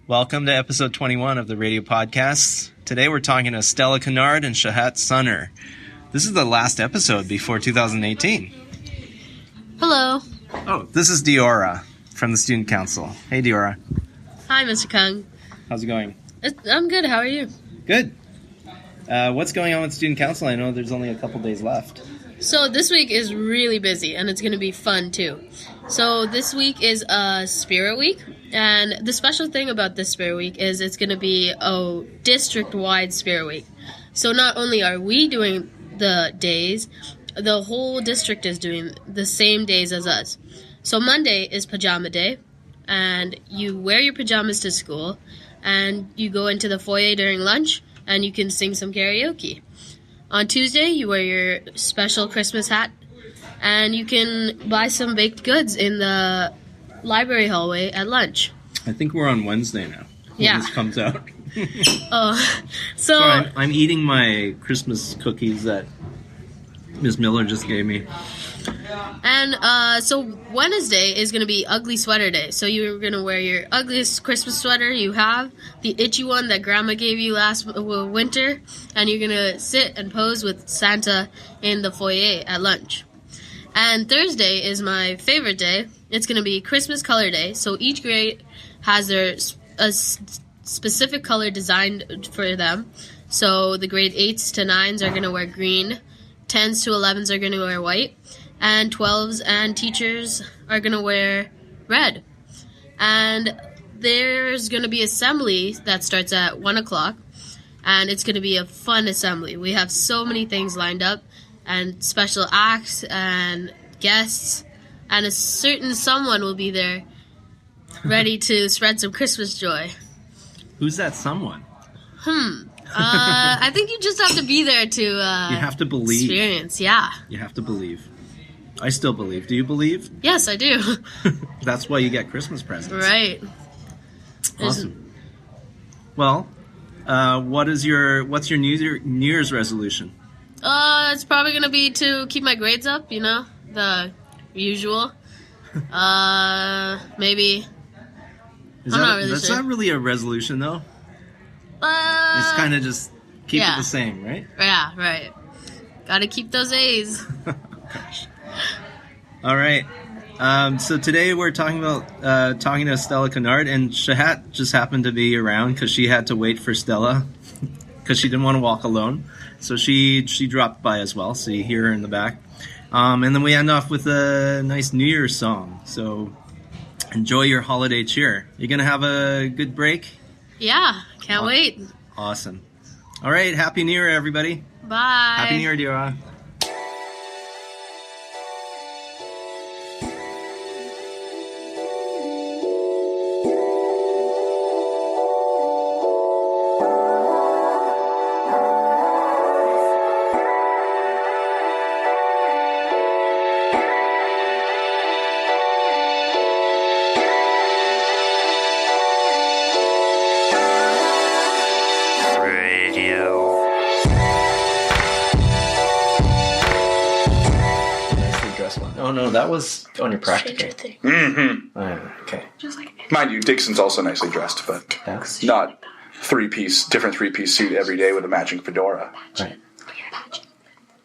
Welcome to episode 21 of the radio podcast. Today we're talking to Stella Kennard and Chahat Sunner. This is the last episode before 2018. Hello. Oh, this is Deora from the Student Council. Hey, Deora. Hi, Mr. Kung. How's it going? I'm good. How are you? Good. What's going on with Student Council? I know there's only a couple days left. So this week is really busy, and it's going to be fun, too. So this week is a Spirit Week, and the special thing about this Spirit Week is it's going to be a district-wide Spirit Week. So not only are we doing the days, the whole district is doing the same days as us. So Monday is Pajama Day, and you wear your pajamas to school, and you go into the foyer during lunch, and you can sing some karaoke. On Tuesday, you wear your special Christmas hat, and you can buy some baked goods in the library hallway at lunch. I think we're on Wednesday now. When this comes out. So I'm eating my Christmas cookies that Ms. Miller just gave me. And so Wednesday is going to be Ugly Sweater Day. So you're going to wear your ugliest Christmas sweater you have, the itchy one that Grandma gave you last winter, and you're going to sit and pose with Santa in the foyer at lunch. And Thursday is my favorite day. It's going to be Christmas Color Day. So each grade has a specific color designed for them. So the grade 8s to 9s are going to wear green, 10s to 11s are going to wear white, and 12s and teachers are going to wear red. And there's going to be assembly that starts at 1 o'clock, and it's going to be a fun assembly. We have so many things lined up, and special acts and guests, and a certain someone will be there ready to spread some Christmas joy. Who's that someone? I think you just have to be there to you have to believe. Experience, yeah. You have to believe. I still believe. Do you believe? Yes, I do. That's why you get Christmas presents. Right. Awesome. Well, what's your New Year's resolution? It's probably going to be to keep my grades up, the usual. Maybe. That's not really a resolution, though. It's kind of just keep it the same, right? Yeah, right. Gotta keep those A's. Gosh. All right. So today we're talking to Stella Kennard, and Chahat just happened to be around because she had to wait for Stella because she didn't want to walk alone. So she dropped by as well. So you hear her in the back. And then we end off with a nice New Year's song. So enjoy your holiday cheer. You gonna have a good break? Yeah, can't wait. Awesome. All right. Happy New Year, everybody. Bye. Happy New Year, Deora. Oh no, that was on your practical. Mm-hmm. Oh, okay. Mind you, Dixon's also nicely dressed, but not different three-piece suit every day with a matching fedora. Right.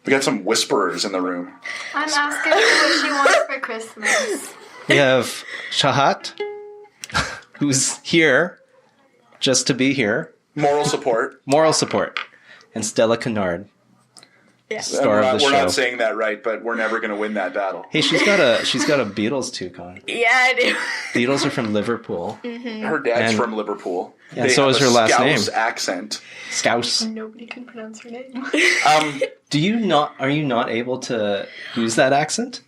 We got some whisperers in the room. I'm asking her what she wants for Christmas. We have Chahat, who's here just to be here. Moral support. Moral support. And Stella Kennard. Yeah. Star of the we're show. not saying that right, but we're never going to win that battle. Hey, she's got a Beatles toucan. Yeah, I do. Beatles are from Liverpool. Mm-hmm. Her dad's from Liverpool. And so is her last name. Scouse accent. Scouse. Nobody can pronounce her name. Are you not able to use that accent?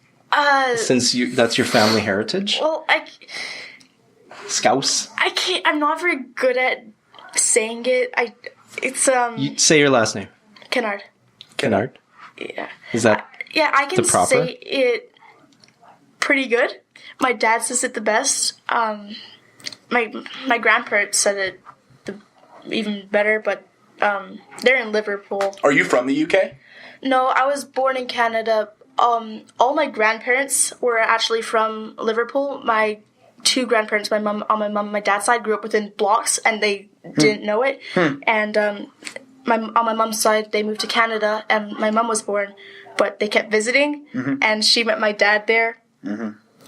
Since that's your family heritage? Well, Scouse. I can't. I'm not very good at saying it. You say your last name. Kennard. Kennard. Yeah. Is that I can the proper? say it pretty good. My dad says it the best. My grandparents said it even better, but they're in Liverpool. Are you from the UK? No, I was born in Canada. All my grandparents were actually from Liverpool. My two grandparents, my mom and my dad's side, grew up within blocks, and they didn't know it. And on my mom's side, they moved to Canada, and my mom was born, but they kept visiting, and she met my dad there.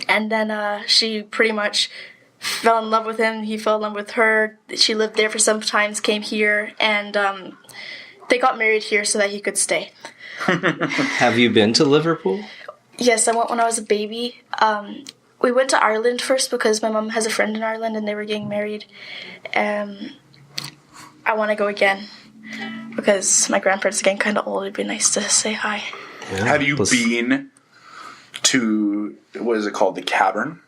And then she pretty much fell in love with him. He fell in love with her. She lived there for some times, came here, and they got married here so that he could stay. Have you been to Liverpool? Yes, I went when I was a baby. We went to Ireland first because my mom has a friend in Ireland and they were getting married. I want to go again because my grandparents are getting kind of old. It'd be nice to say hi. Yeah, have you been to, what is it called, the Cavern?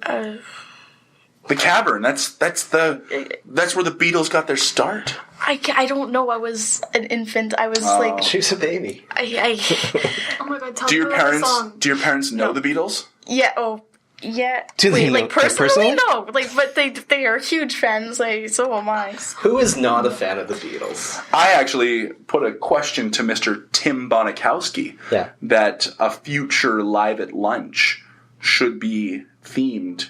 The Cavern. That's where the Beatles got their start. I don't know. I was an infant. I was like... She was a baby. Oh my god, tell me about the song. Do your parents know the Beatles? Yeah, yeah. Do they know personally? No. But they are huge fans. So am I. Who is not a fan of the Beatles? I actually put a question to Mr. Tim Bonikowski that a future Live at Lunch should be themed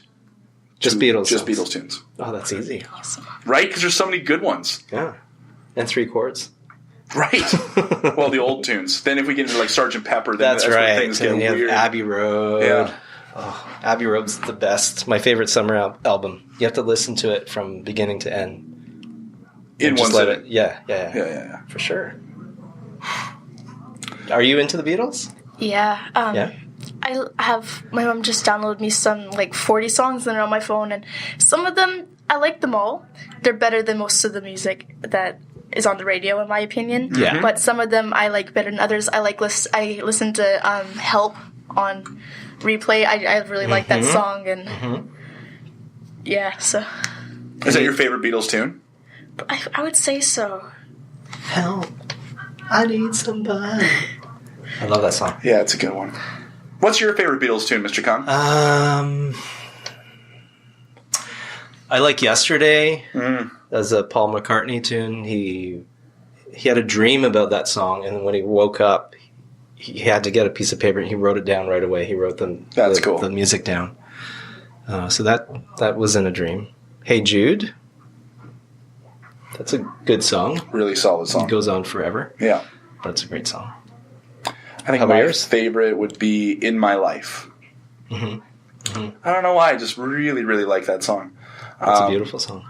just Beatles tunes. Oh, that's easy. Awesome. Right? Because there's so many good ones. Yeah. And 3 chords. Right. Well, the old tunes. Then if we get into like Sgt. Pepper, then that's right. Where things get weird. Abbey Road. Yeah. Oh, Abbey Road's the best. My favorite summer album. You have to listen to it from beginning to end. In one sitting. Yeah. For sure. Are you into the Beatles? Yeah. My mom just downloaded me some like 40 songs that are on my phone, and some of them, I like them all. They're better than most of the music that is on the radio, in my opinion. Yeah. But some of them I like better than others. I listen to Help on replay. I really like that song, and yeah, so. Is that your favorite Beatles tune? I would say so. Help, I need somebody. I love that song. Yeah, it's a good one. What's your favorite Beatles tune, Mr. Kong? I like Yesterday as a Paul McCartney tune. He had a dream about that song, and when he woke up, he had to get a piece of paper and he wrote it down right away. He wrote the music down. So that was in a dream. Hey Jude. That's a good song. Really solid song. It goes on forever. Yeah. That's a great song. I think my favorite would be In My Life. I don't know why. I just really, really like that song. It's a beautiful song.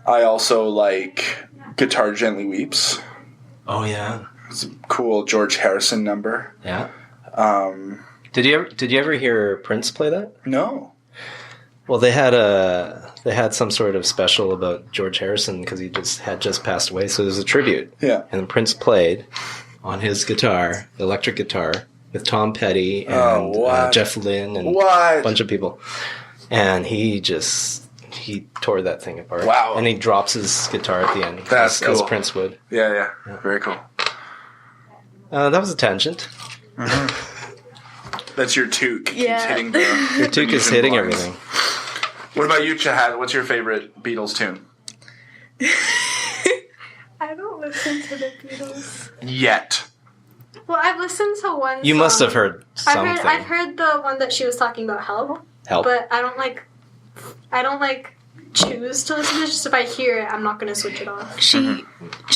I also like Guitar Gently Weeps. Oh, yeah. It's a cool George Harrison number. Yeah. Did you ever hear Prince play that? No. Well, they had some sort of special about George Harrison because he had just passed away, so there's a tribute. Yeah. And Prince played on his guitar, electric guitar, with Tom Petty and Jeff Lynne and a bunch of people. And he tore that thing apart. Wow. And he drops his guitar at the end. That's cool. As Prince would. Yeah. Very cool. That was a tangent. That's your toque. Yeah. Hitting your toque is hitting blinds. Everything. What about you, Chahat? What's your favorite Beatles tune? I don't listen to the Beatles. Yet. Well, I've listened to one You song. must have heard something. I've heard the one that she was talking about, Help. But I don't choose to listen to it. Just if I hear it, I'm not going to switch it off. She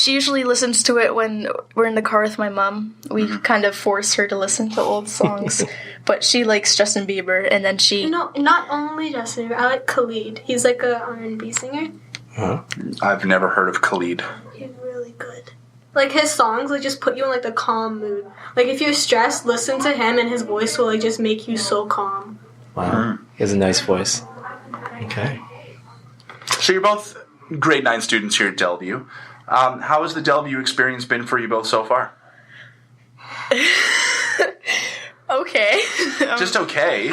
usually listens to it when we're in the car with my mom. We kind of force her to listen to old songs. But she likes Justin Bieber, and then she... No, not only Justin Bieber. I like Khalid. He's like a R&B singer. Huh? I've never heard of Khalid. He's really good. Like, his songs, like, just put you in, like, the calm mood. Like, if you're stressed, listen to him, and his voice will, like, just make you so calm. Wow. He has a nice voice. Okay. So you're both grade 9 students here at Delview. How has the Delview experience been for you both so far? Okay. Just okay.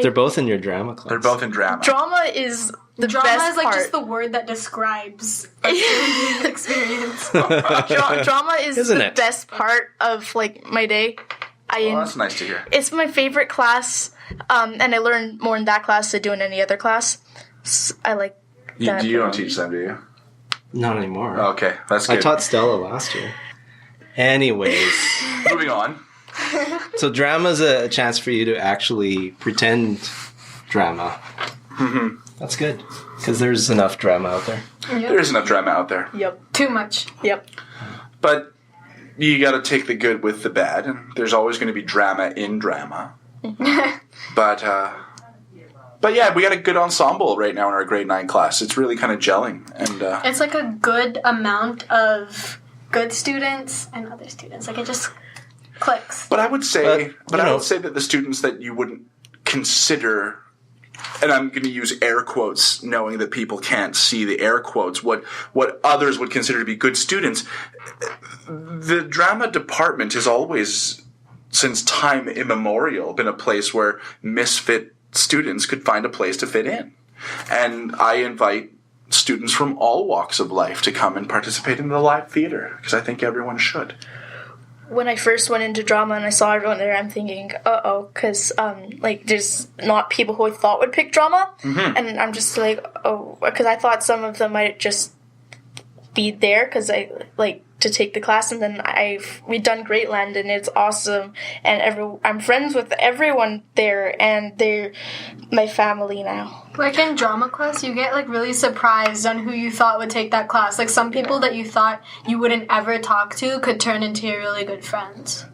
They're both in your drama class. They're both in drama. Drama is the drama best is like part. just the word that describes the experience. Drama is Isn't the it? best part of like my day. That's nice to hear. It's my favorite class, and I learn more in that class than I do in any other class. I like that. You don't teach them, do you? Not anymore. Okay, that's good. I taught Stella last year. Anyways. Moving on. So drama's a chance for you to actually pretend drama. Mm-hmm. That's good, because there's enough drama out there. Yep. There is enough drama out there. Yep. Too much. Yep. But you got to take the good with the bad, and there's always going to be drama in drama. But yeah, we got a good ensemble right now in our grade 9 class. It's really kind of gelling, and It's like a good amount of good students and other students. Like it just clicks. But I would say, But, I would say that the students that you wouldn't consider, and I'm going to use air quotes, knowing that people can't see the air quotes, what others would consider to be good students, the drama department has always, since time immemorial, been a place where misfit students could find a place to fit in. And I invite students from all walks of life to come and participate in the live theater, because I think everyone should. When I first went into drama and I saw everyone there, I'm thinking, because there's not people who I thought would pick drama, and I'm just like, because I thought some of them might just be there because I like to take the class, and then we've done Greatland and it's awesome, and I'm friends with everyone there, and they're my family now. Like in drama class, you get like really surprised on who you thought would take that class. Like some people that you thought you wouldn't ever talk to could turn into your really good friends.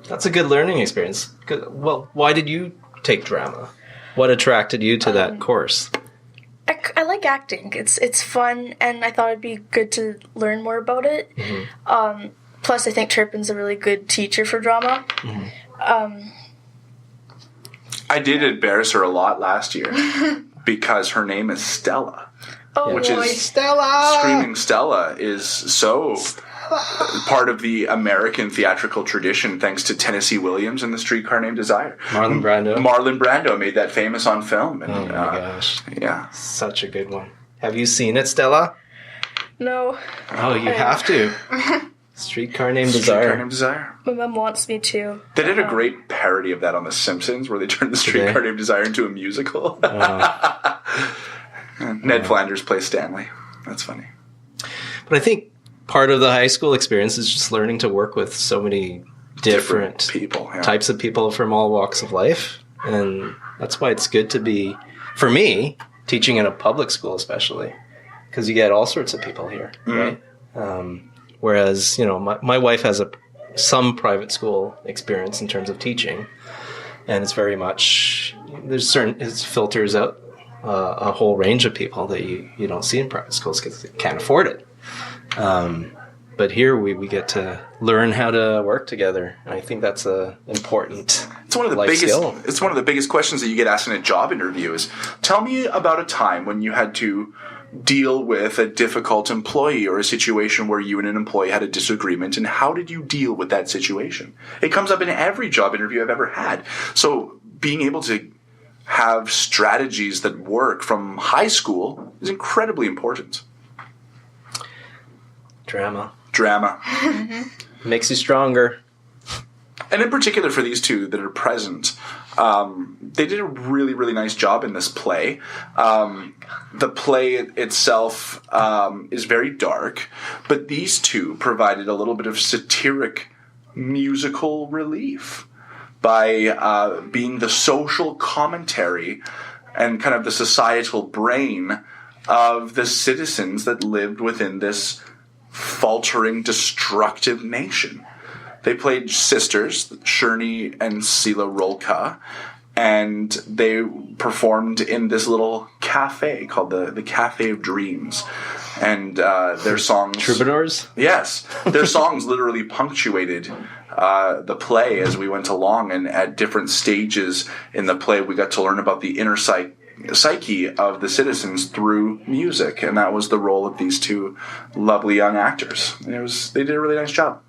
That's a good learning experience. Good. Well, why did you take drama? What attracted you to that course? I like acting. It's fun, and I thought it'd be good to learn more about it. Plus, I think Turpin's a really good teacher for drama. I did embarrass her a lot last year because her name is Stella. Oh, which boy. is Stella! Screaming Stella is so part of the American theatrical tradition, thanks to Tennessee Williams and The Streetcar Named Desire. Marlon Brando. Marlon Brando made that famous on film. And, Oh my gosh. Yeah. Such a good one. Have you seen it, Stella? No, Oh, you have to. Streetcar Named Streetcar Desire. Named Desire. my mom wants me to. They did a great parody of that on The Simpsons, where they turned The Streetcar Named Desire into a musical. Ned Flanders plays Stanley. That's funny. But I think part of the high school experience is just learning to work with so many different people, yeah. types of people from all walks of life. And that's why it's good to be, for me, teaching in a public school especially, because you get all sorts of people here, right? Whereas, my wife has some private school experience in terms of teaching, and it's very much, it filters out a whole range of people that you don't see in private schools because they can't afford it. But here we get to learn how to work together. And I think that's a important It's one of the life biggest. skill. It's one of the biggest questions that you get asked in a job interview is, tell me about a time when you had to deal with a difficult employee or a situation where you and an employee had a disagreement, and how did you deal with that situation? It comes up in every job interview I've ever had. So being able to have strategies that work from high school is incredibly important. Drama. Drama. Makes you stronger. And in particular for these two that are present, they did a really, really nice job in this play. The play itself is very dark, but these two provided a little bit of satiric musical relief by being the social commentary and kind of the societal brain of the citizens that lived within this faltering, destructive nation. They played sisters, Sherney and Sela Rolka, and they performed in this little cafe called the Cafe of Dreams. And their songs... Troubadours? Yes. Their songs literally punctuated the play as we went along, and at different stages in the play we got to learn about the inner psyche of the citizens through music, and that was the role of these two lovely young actors. And they did a really nice job.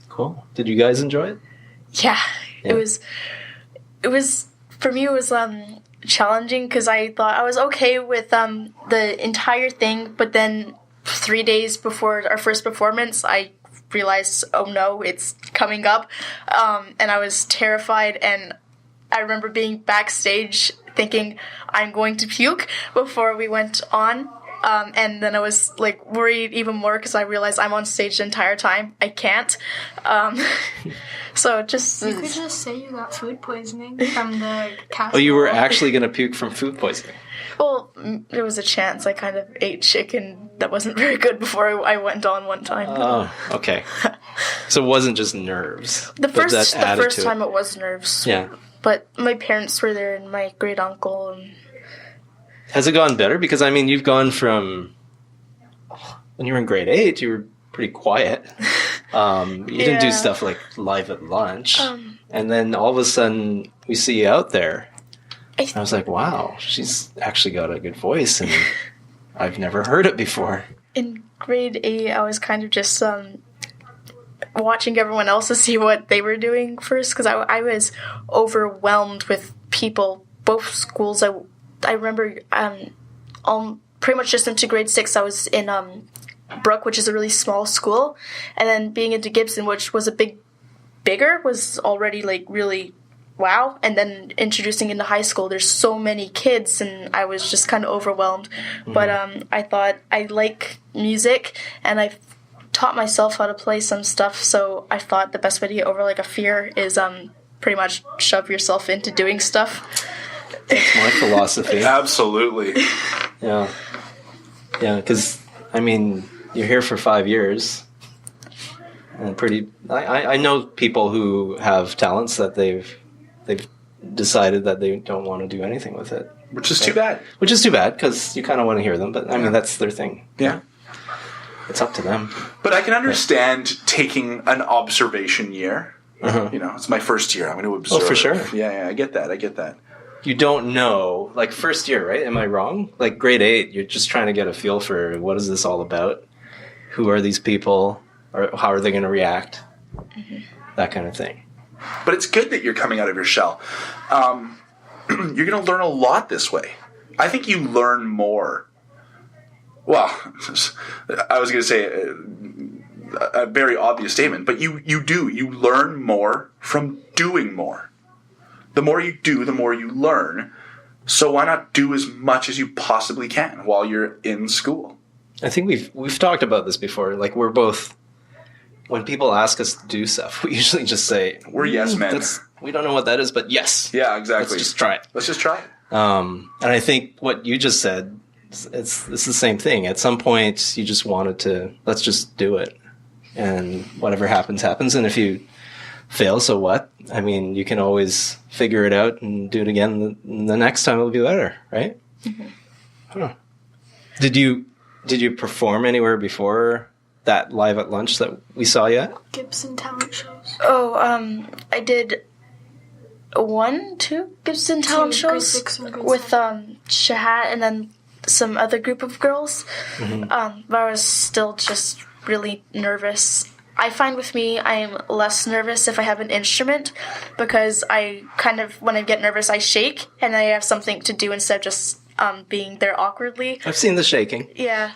Cool. Did you guys enjoy it? Yeah. It was for me. It was challenging because I thought I was okay with the entire thing, but then 3 days before our first performance, I realized, oh no, it's coming up, and I was terrified. And I remember being backstage thinking I'm going to puke before we went on. And then I was worried even more because I realized I'm on stage the entire time. I can't. So just You could just say you got food poisoning from the casserole. Oh, you were actually going to puke from food poisoning. well, there was a chance. I kind of ate chicken that wasn't very good before I went on one time. Oh, okay. So it wasn't just nerves. the but first that added to time it was nerves. Yeah. But my parents were there and my great uncle and Has it gone better? Because, I mean, you've gone from... When you were in grade 8, you were pretty quiet. You didn't do Yeah. stuff like live at lunch. And then all of a sudden, we see you out there. I was like, wow, she's actually got a good voice, and I've never heard it before. in grade 8 I was kind of just watching everyone else to see what they were doing first because I was overwhelmed with people. Both schools I remember pretty much just into grade 6 I was in Brooke, which is a really small school, and then being into Gibson, which was bigger, was already like really wow. And then introducing into high school, there's so many kids, and I was just kind of overwhelmed. But I thought I like music, and I taught myself how to play some stuff. So I thought the best way to get over like a fear is pretty much shove yourself into doing stuff. That's my philosophy. Absolutely. Yeah. Yeah, because, I mean, you're here for 5 years. And I know people who have talents that they've decided that they don't want to do anything with it. Which is too bad. Which is too bad, because you kind of want to hear them. But, I mean, that's their thing. Yeah. It's up to them. But I can understand taking an observation year. Uh-huh. You know, it's my first year. I'm going to observe. Oh, for sure. Yeah, I get that. You don't know, like, first year, right? Am I wrong? Like, grade 8, you're just trying to get a feel for what is this all about? Who are these people? Or how are they going to react? That kind of thing. But it's good that you're coming out of your shell. You're going to learn a lot this way. I think you learn more. Well, I was going to say a very obvious statement, but you do. You learn more from doing more. The more you do, the more you learn. So why not do as much as you possibly can while you're in school? I think we've talked about this before. Like, we're both, when people ask us to do stuff, we usually just say, We're yes men. We don't know what that is, but yes. Yeah, exactly. Let's just try it. Let's just try it. And I think what you just said, it's the same thing. At some point, you just wanted to, let's just do it. And whatever happens, happens. And if you fail, so what? I mean, you can always figure it out and do it again. The next time it'll be better, right? Mm-hmm. Huh. Did you perform anywhere before that live at lunch that we saw yet? Gibson talent shows. Oh, I did 2 Gibson talent Two, grade shows 6 and grade with 7. Chahat and then some other group of girls. But I was still just really nervous. I find with me, I'm less nervous if I have an instrument because I kind of, when I get nervous, I shake and I have something to do instead of just being there awkwardly. I've seen the shaking. Yeah.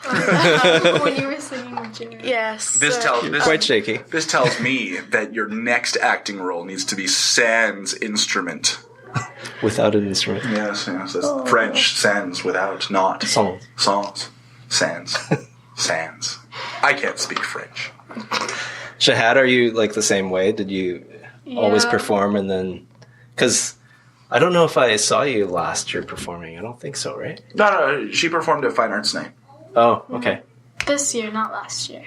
When you were singing with Jared. Yes. This Quite shaky. This tells me that your next acting role needs to be sans instrument. Without an instrument. Yes, that's French. Sans, without, not. Songs. Sans. Sans. Sans. I can't speak French. Chahat, are you like the same way? Did you always perform and then... Because I don't know if I saw you last year performing. I don't think so, right? No, she performed at Fine Arts Night. Oh, okay. This year, not last year.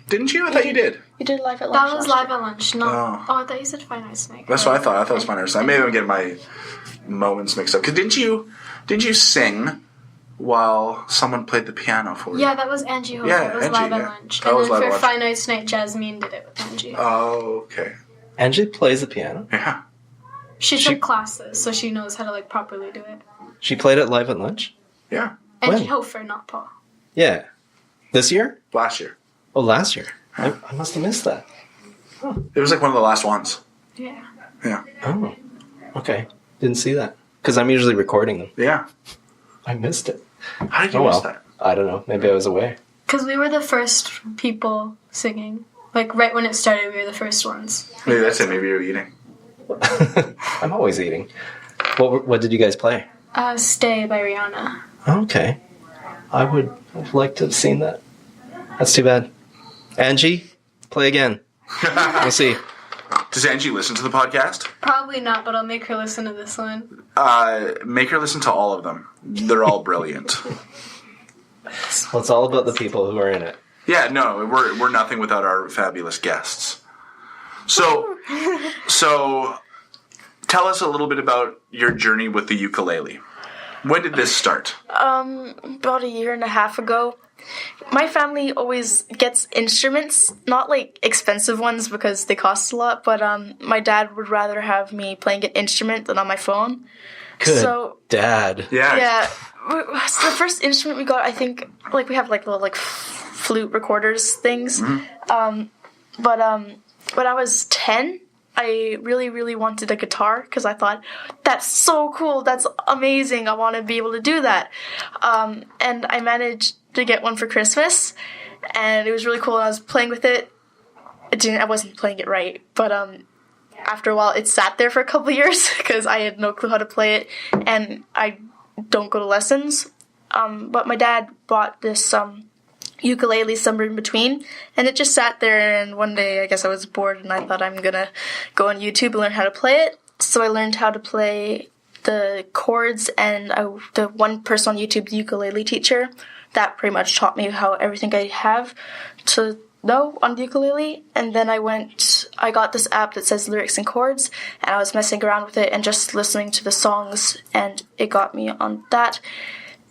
Didn't you? I thought you did. You did live at lunch. That was live at lunch. No. Oh, I thought you said Fine Arts Night. That's what I thought. I thought it was Fine Arts Night. Maybe I'm getting my moments mixed up. Because didn't you sing while someone played the piano for you? Yeah, that was Angie Hofer. Yeah, it was Angie, live yeah. at lunch. That And was then live at for lunch. Fine Arts Night, Jasmine did it with Angie. Oh, okay. Angie plays the piano. Yeah. She took classes, so she knows how to like properly do it. She played it live at lunch? Yeah. Angie When? Hofer, not Paul. Yeah. This year? Last year. Oh, last year. I must have missed that. It was like one of the last ones. Yeah. Yeah. Oh, okay. Didn't see that. Because I'm usually recording them. Yeah. I missed it. How did you Oh, miss well. that? I don't know. Maybe I was away. Because we were the first people singing. Like, right when it started, we were the first ones. Maybe that's it. Maybe you were eating. I'm always eating. What did you guys play? Stay by Rihanna. Okay. I would have liked to have seen that. That's too bad. Angie, play again. We'll see. Does Angie listen to the podcast? Probably not, but I'll make her listen to this one. Make her listen to all of them. They're all brilliant. Well, it's all about the people who are in it. Yeah, no, we're nothing without our fabulous guests. So tell us a little bit about your journey with the ukulele. When did this start? About a year and a half ago. My family always gets instruments, not like expensive ones because they cost a lot, but my dad would rather have me playing an instrument than on my phone. Good dad. Yeah. So the first instrument we got, I think, like we have like little like flute recorders things. Mm-hmm. But when I was 10, I really, really wanted a guitar because I thought, that's so cool, that's amazing, I want to be able to do that. And I managed to get one for Christmas, and it was really cool, and I was playing with it. I wasn't playing it right, but after a while it sat there for a couple years because I had no clue how to play it, and I don't go to lessons. But my dad bought this ukulele somewhere in between, and it just sat there, and one day I guess I was bored and I thought I'm gonna go on YouTube and learn how to play it. So I learned how to play the chords, and the one person on YouTube, the ukulele teacher, that pretty much taught me how everything I have to know on the ukulele. And then I got this app that says lyrics and chords, and I was messing around with it and just listening to the songs, and it got me on that.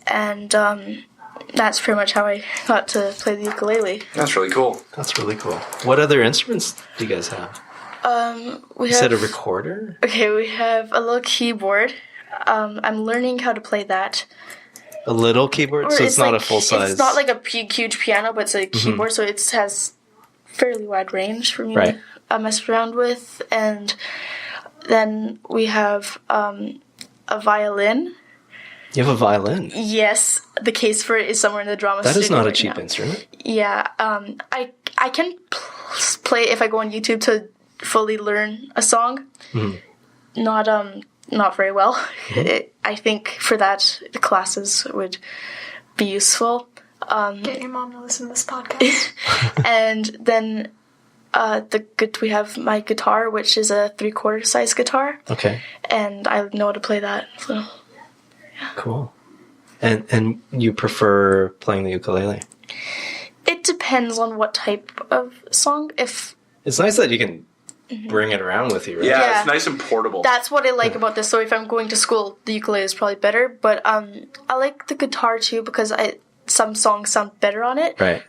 And that's pretty much how I got to play the ukulele. That's really cool. That's really cool. What other instruments do you guys have? You said a recorder? Okay, we have a little keyboard. I'm learning how to play that. A little keyboard? So it's not like, a full size? It's not like a huge piano, but it's a keyboard, so it has fairly wide range for me to mess around with. And then we have a violin. You have a violin? Yes, the case for it is somewhere in the drama studio. That is not a right cheap now. instrument. Yeah, I can play it if I go on YouTube to fully learn a song. Mm-hmm. Not very well. Mm-hmm. I think for that the classes would be useful. Get your mom to listen to this podcast. And then we have my guitar, which is a 3/4 size guitar. Okay. And I know how to play that. So. Yeah. Cool. And you prefer playing the ukulele? It depends on what type of song. If it's nice that you can bring it around with you, right? Yeah, it's nice and portable. That's what I like about this. So if I'm going to school, the ukulele is probably better. But I like the guitar too because some songs sound better on it. Right.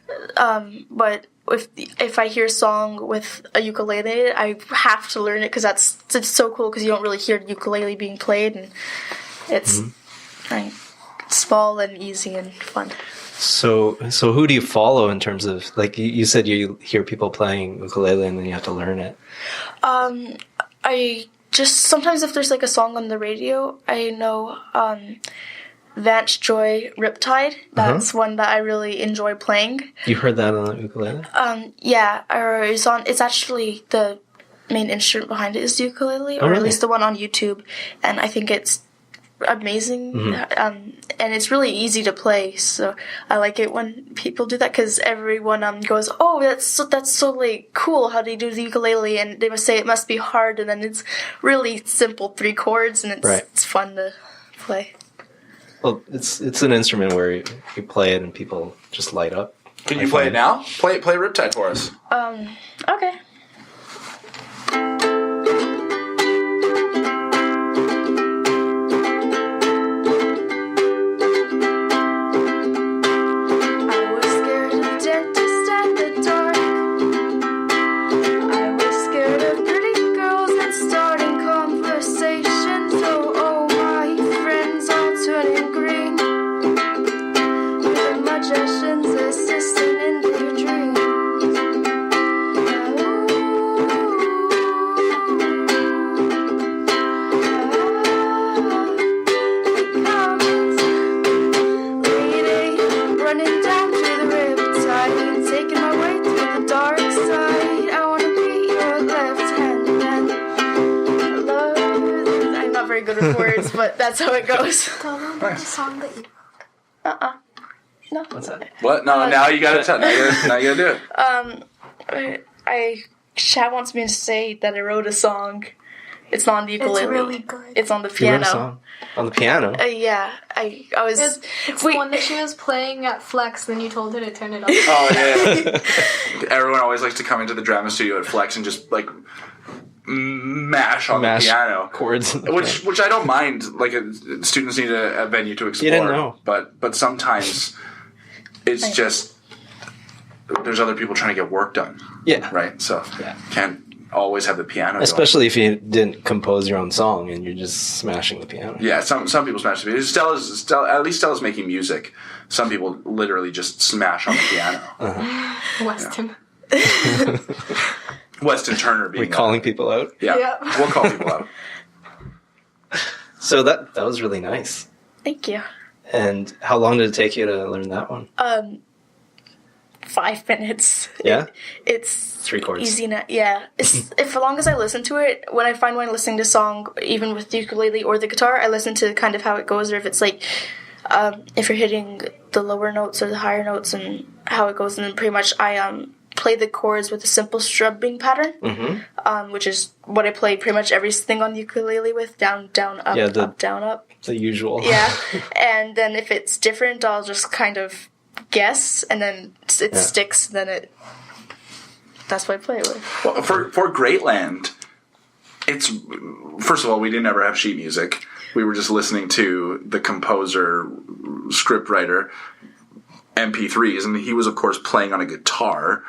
But if I hear a song with a ukulele, I have to learn it because it's so cool because you don't really hear the ukulele being played, and it's small and easy and fun. So who do you follow in terms of, like, you said you hear people playing ukulele and then you have to learn it? I just, sometimes if there's like a song on the radio, I know Vance Joy Riptide. That's one that I really enjoy playing. You heard that on the ukulele? Yeah, or it's actually the main instrument behind it is the ukulele, or at least the one on YouTube, and I think it's amazing, and it's really easy to play, so I like it when people do that because everyone goes, oh, that's so like cool how they do the ukulele, and they must say it must be hard, and then it's really simple 3 chords, and it's fun to play. Well, it's an instrument where you play it and people just light up. Can you play it now? Play Riptide for us. Okay. But that's how it goes. Tell them the song that you No. What's that? What? No, now you gotta tell. Now you gotta do it. I Chad wants me to say that I wrote a song. It's not on the ukulele. It's really good. It's on the You wrote piano. a song on the piano. Yeah, I was. It's the one that she was playing at Flex, then you told her to turn it off. Oh yeah. Everyone always likes to come into the drama studio at Flex and just like mash on the piano chords, which I don't mind. Like students need a venue to explore. You didn't know, but sometimes it's just there's other people trying to get work done. Yeah, right. So can't always have the piano. Especially if you didn't compose your own song and you're just smashing the piano. Yeah, some people smash the piano. Stella, at least Stella's making music. Some people literally just smash on the piano. Weston. Weston Turner being We're calling people out. Yeah, we'll call people out. So that was really nice. Thank you. And how long did it take you to learn that one? 5 minutes. Yeah? It's 3 chords. easy enough. Yeah. If as long as I listen to it, when I'm listening to a song, even with the ukulele or the guitar, I listen to kind of how it goes, or if it's like, if you're hitting the lower notes or the higher notes and how it goes, and then pretty much I play the chords with a simple strumming pattern, which is what I play pretty much everything on the ukulele with, down, down, up, up, down, up. The usual. Yeah. And then if it's different, I'll just kind of guess, and then it sticks, then that's what I play with. Well, for Greatland, it's first of all, we didn't ever have sheet music. We were just listening to the composer, scriptwriter, MP3s, and he was of course playing on a guitar.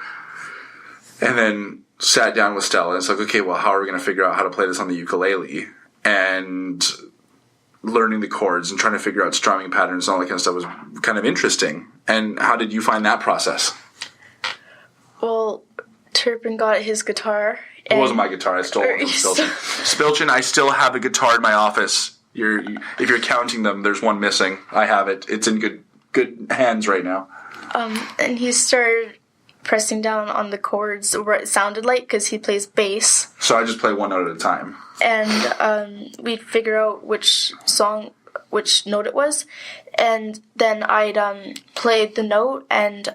And then sat down with Stella, and it's like, okay, well, how are we going to figure out how to play this on the ukulele? And learning the chords and trying to figure out strumming patterns and all that kind of stuff was kind of interesting. And how did you find that process? Well, Turpin got his guitar. It wasn't my guitar. I stole it from Spilchin. Spilchin, I still have a guitar in my office. If you're counting them, there's one missing. I have it. It's in good hands right now. And he started pressing down on the chords where it sounded like, because he plays bass. So I just play one note at a time. And we'd figure out which note it was, and then I'd play the note, and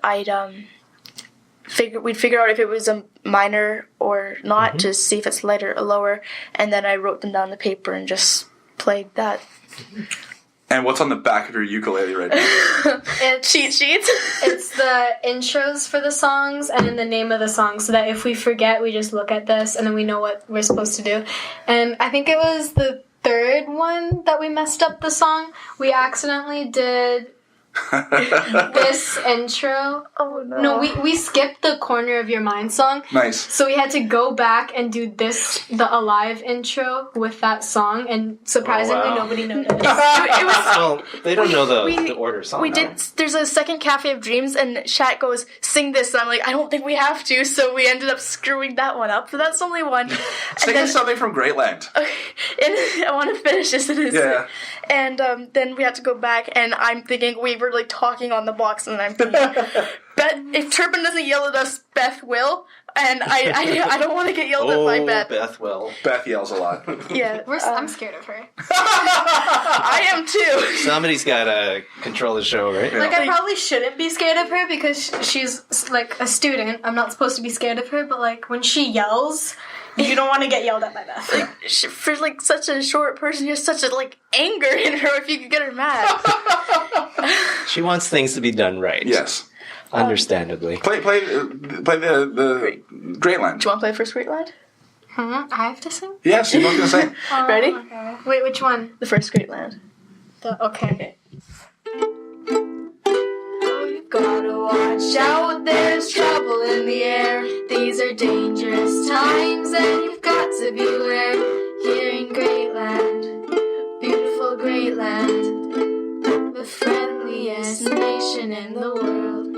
we'd figure out if it was a minor or not, to see if it's lighter or lower, and then I wrote them down on the paper and just played that. And what's on the back of your ukulele right now? It's cheat sheets. It's the intros for the songs and then the name of the song, so that if we forget, we just look at this and then we know what we're supposed to do. And I think it was the 3rd one that we messed up the song. We accidentally did this intro. Oh no. No, we skipped the Corner of Your Mind song. Nice. So we had to go back and do the Alive intro with that song, and surprisingly nobody noticed. Well, they don't know the order song. There's a second Cafe of Dreams, and Chat goes, sing this, and I'm like, I don't think we have to, so we ended up screwing that one up, but that's only one. Sing us something from Greatland. Okay, and I want to finish this. Yeah. And then we had to go back, and I'm thinking we were like talking on the box, and I'm thinking, if Turpin doesn't yell at us, Beth will, and I don't want to get yelled at by Beth. Beth will. Beth yells a lot. Yeah, I'm scared of her. I am too. Somebody's got to control the show, right? Like, I probably shouldn't be scared of her because she's like a student. I'm not supposed to be scared of her, but like when she yells, you don't want to get yelled at by Beth. Like, for like such a short person, there's such a like anger in her if you could get her mad. She wants things to be done right. Yes. Understandably. Play the Greatland. Do you want to play first Greatland? I have to sing? Yes, you're not going to say. Ready? Okay. Wait, which one? The first Greatland. Okay. Gotta watch out, there's trouble in the air. These are dangerous times and you've got to beware. Here in Greatland, beautiful Greatland, the friendliest nation in the world.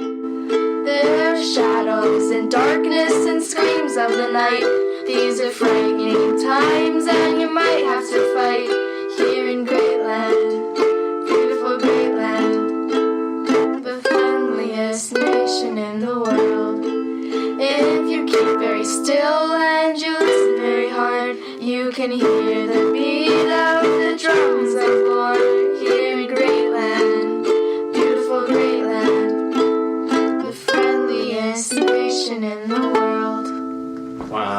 There are shadows and darkness and screams of the night. These are frightening times and you might have to fight. Here in Greatland, beautiful Greatland, nation in the world. If you keep very still and you listen very hard, you can hear the beat of the drums of war. Here in Greatland, beautiful Greatland, the friendliest nation in the world. Wow.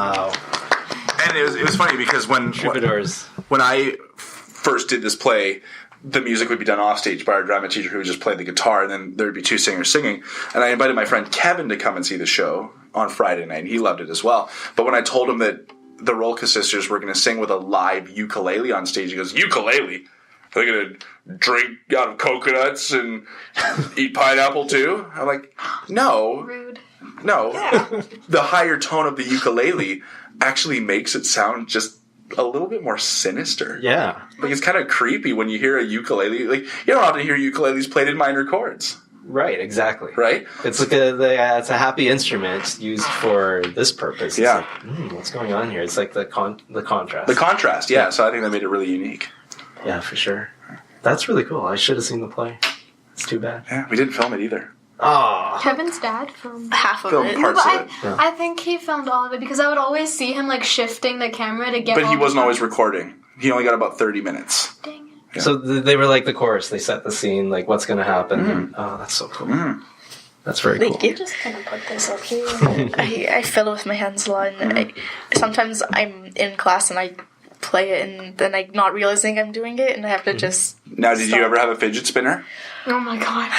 it was funny because Troubadours. when I first did this play, the music would be done off stage by our drama teacher who would just play the guitar, and then there would be two singers singing. And I invited my friend Kevin to come and see the show on Friday night, and he loved it as well. But when I told him that the Rolka sisters were going to sing with a live ukulele on stage, he goes, "Ukulele? They're going to drink out of coconuts and eat pineapple too?" I'm like, no. Rude. No. Yeah. The higher tone of the ukulele actually makes it sound just a little bit more sinister. Yeah. Like, it's kind of creepy when you hear a ukulele. Like, you don't often hear ukuleles played in minor chords. Right, exactly. Right? It's like it's a happy instrument used for this purpose. It's Yeah. like, what's going on here? It's like the contrast. The contrast, yeah. So I think that made it really unique. Yeah, for sure. That's really cool. I should have seen the play. It's too bad. Yeah, we didn't film it either. Oh. Kevin's dad filmed Half of Filmed it. parts But of it. I think he filmed all of it because I would always see him like shifting the camera to get. But all he the wasn't always parts. recording. He only got about 30 minutes. Dang it. Yeah. So they were like the chorus. They set the scene, like what's going to happen. And, oh, that's so cool. That's very Thank cool. you. I'm just gonna put this up here. I fiddle with my hands a lot, and sometimes I'm in class and I play it, and then I'm not realizing I'm doing it, and I have to just. Now, did you ever have a fidget spinner? Oh my god.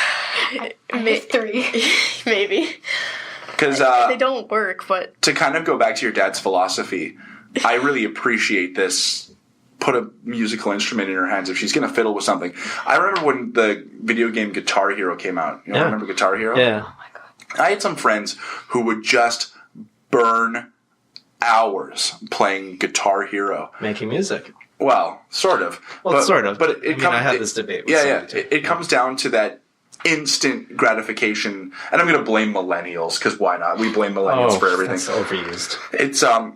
I have 3. Maybe Because they don't work, but to kind of go back to your dad's philosophy, I really appreciate this. Put a musical instrument in her hands if she's going to fiddle with something. I remember when the video game Guitar Hero came out. You know, Yeah. remember Guitar Hero? Yeah. Oh my god. I had some friends who would just burn hours playing Guitar Hero. Making music. Well, sort of. Well, sort of. But it I mean, comes. I had this debate with Yeah, somebody, too. It comes down to that instant gratification, and I'm going to blame millennials because why not? We blame millennials for everything. That's overused.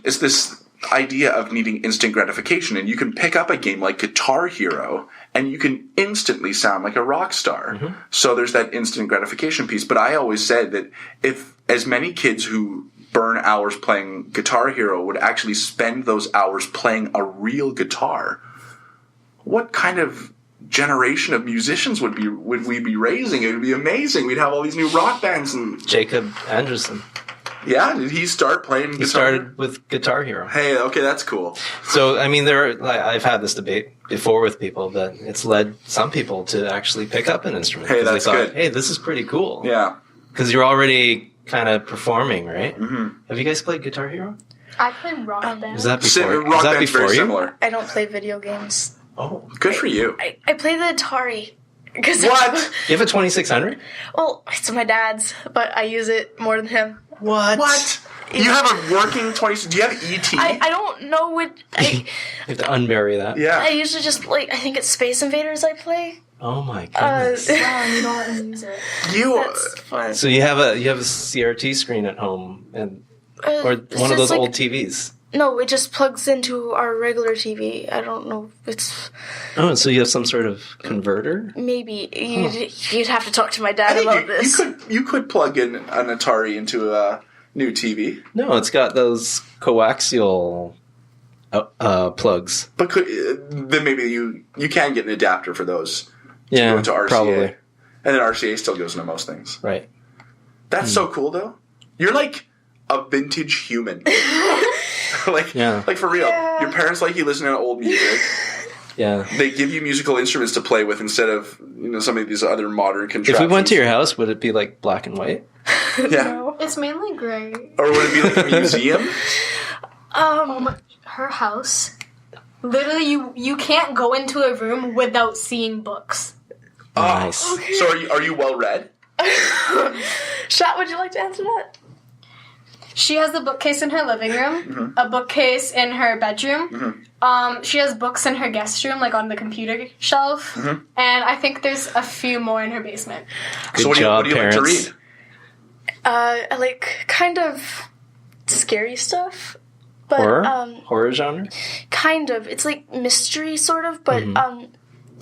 It's this idea of needing instant gratification, and you can pick up a game like Guitar Hero and you can instantly sound like a rock star. So there's that instant gratification piece. But I always said that if as many kids who burn hours playing Guitar Hero would actually spend those hours playing a real guitar, what kind of generation of musicians would we be raising? It would be amazing. We'd have all these new rock bands. And Jacob Anderson. yeah, did he start playing guitar? He started with Guitar Hero. Hey, okay, that's cool. So, I mean, I've had this debate before with people that it's led some people to actually pick up an instrument. Hey, 'Cause that's they thought, good. hey, this is pretty cool. Yeah. Because you're already kind of performing, right? Mm-hmm. Have you guys played Guitar Hero? I played Rock Band. Is that before, Rock is that band's before very you? similar. I don't play video games. Oh. Good for you. I play the Atari. Cause What? You have a 2600? Well, it's my dad's, but I use it more than him. What? You have a working 20... Do you have ET? I don't know what... You have to unbury that. I yeah. usually just, I think it's Space Invaders I play. Oh my goodness. Wow, you know how to use it. That's fun. So you have a CRT screen at home, and or It's one of just those old TVs. No, it just plugs into our regular TV. I don't know. It's Oh, so you have some sort of converter? maybe you'd have to talk to my dad I about think this. you could plug in an Atari into a new TV. No, it's got those coaxial plugs. But then maybe you can get an adapter for those. Yeah, Go into RCA. probably. And then RCA still goes into most things. Right. That's so cool, though. You're like a vintage human. Like for real. Your parents like you listening to old music. Yeah. They give you musical instruments to play with instead of some of these other modern contraptions. If we went to your house, would it be like black and white? yeah, It's mainly gray. or would it be like a museum? Her house. Literally, you can't go into a room without seeing books. Nice. So are you well read? Shat, would you like to answer that? She has the bookcase in her living room, a bookcase in her bedroom. She has books in her guest room, like on the computer shelf, and I think there's a few more in her basement. Good So what job, do you like to parents. read? I like kind of scary stuff, but Horror genre? kind of. It's like mystery sort of, but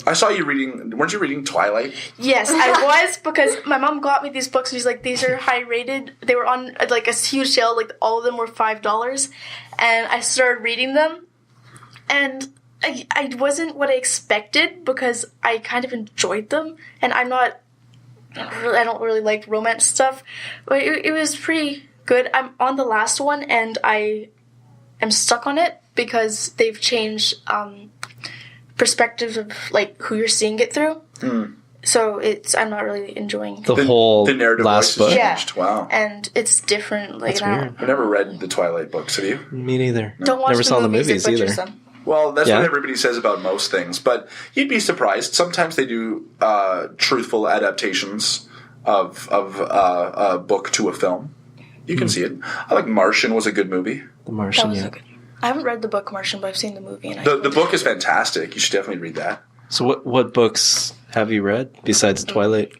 I saw you reading. Weren't you reading Twilight? yes, I was, because my mom got me these books and she's like, these are high rated. They were on like a huge sale, like all of them were $5, and I started reading them, and I wasn't what I expected because I kind of enjoyed them, and I don't really like romance stuff, but it was pretty good. I'm on the last one and I am stuck on it because they've changed perspectives of like who you're seeing it through. So I'm not really enjoying The whole the narrative last voice book. has changed. Wow. and it's different. Like That's now. weird. I've never read the Twilight books, have you? Me neither. Don't watch Never the saw the movies. movies It butchers either. them. Well, that's Yeah. what everybody says about most things, but you'd be surprised. Sometimes they do truthful adaptations of a book to a film. You can see it. I like Martian was a good movie. The That Martian, was yeah. so good. I haven't read the book Martian, but I've seen the movie. And The book is fantastic. You should definitely read that. So what books have you read besides Twilight?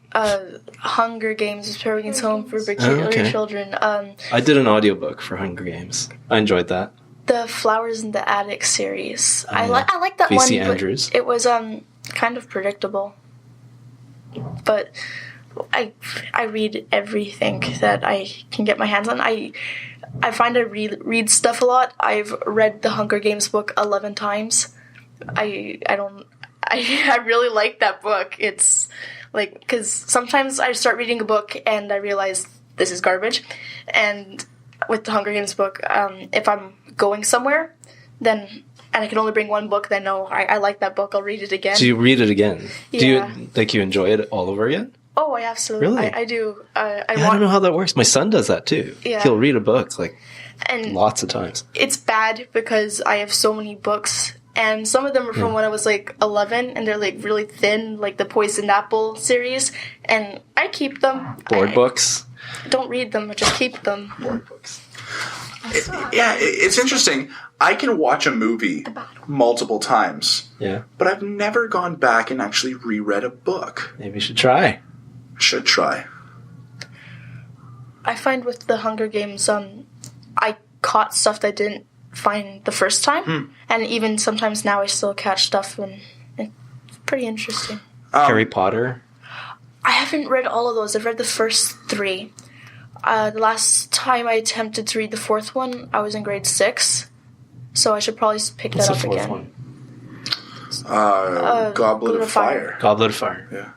Hunger Games is Paradise Home for Peculiar okay. Children. I did an audiobook for Hunger Games. I enjoyed that. The Flowers in the Attic series. I yeah. like that V.C. one. Andrews. But it was kind of predictable. But I read everything that I can get my hands on. I find I read stuff a lot. I've read the Hunger Games book 11 times. I really like that book. It's like, because sometimes I start reading a book and I realize this is garbage. And with the Hunger Games book, if I'm going somewhere, and I can only bring one book, then no, I like that book. I'll read it again. Do you read it again? Do Yeah. you enjoy it all over again? Oh, I absolutely. Really? I do. I Yeah, I don't know how that works. My son does that too. Yeah. He'll read a book like and lots of times. it's bad because I have so many books, and some of them are from when I was like 11, and they're like really thin, like the Poison Apple series, and I keep them. Board I books. Don't read them, I just keep them. Board books. It's interesting. I can watch a movie multiple times, Yeah. but I've never gone back and actually reread a book. Maybe you should try. Should try. I find with the Hunger Games, I caught stuff that I didn't find the first time, and even sometimes now I still catch stuff, and it's pretty interesting. Harry Potter. I haven't read all of those. I've read the first 3. The last time I attempted to read the 4th one, I was in grade 6, so I should probably pick What's that the up fourth again. one? Goblet of Fire. Goblet of Fire. Yeah.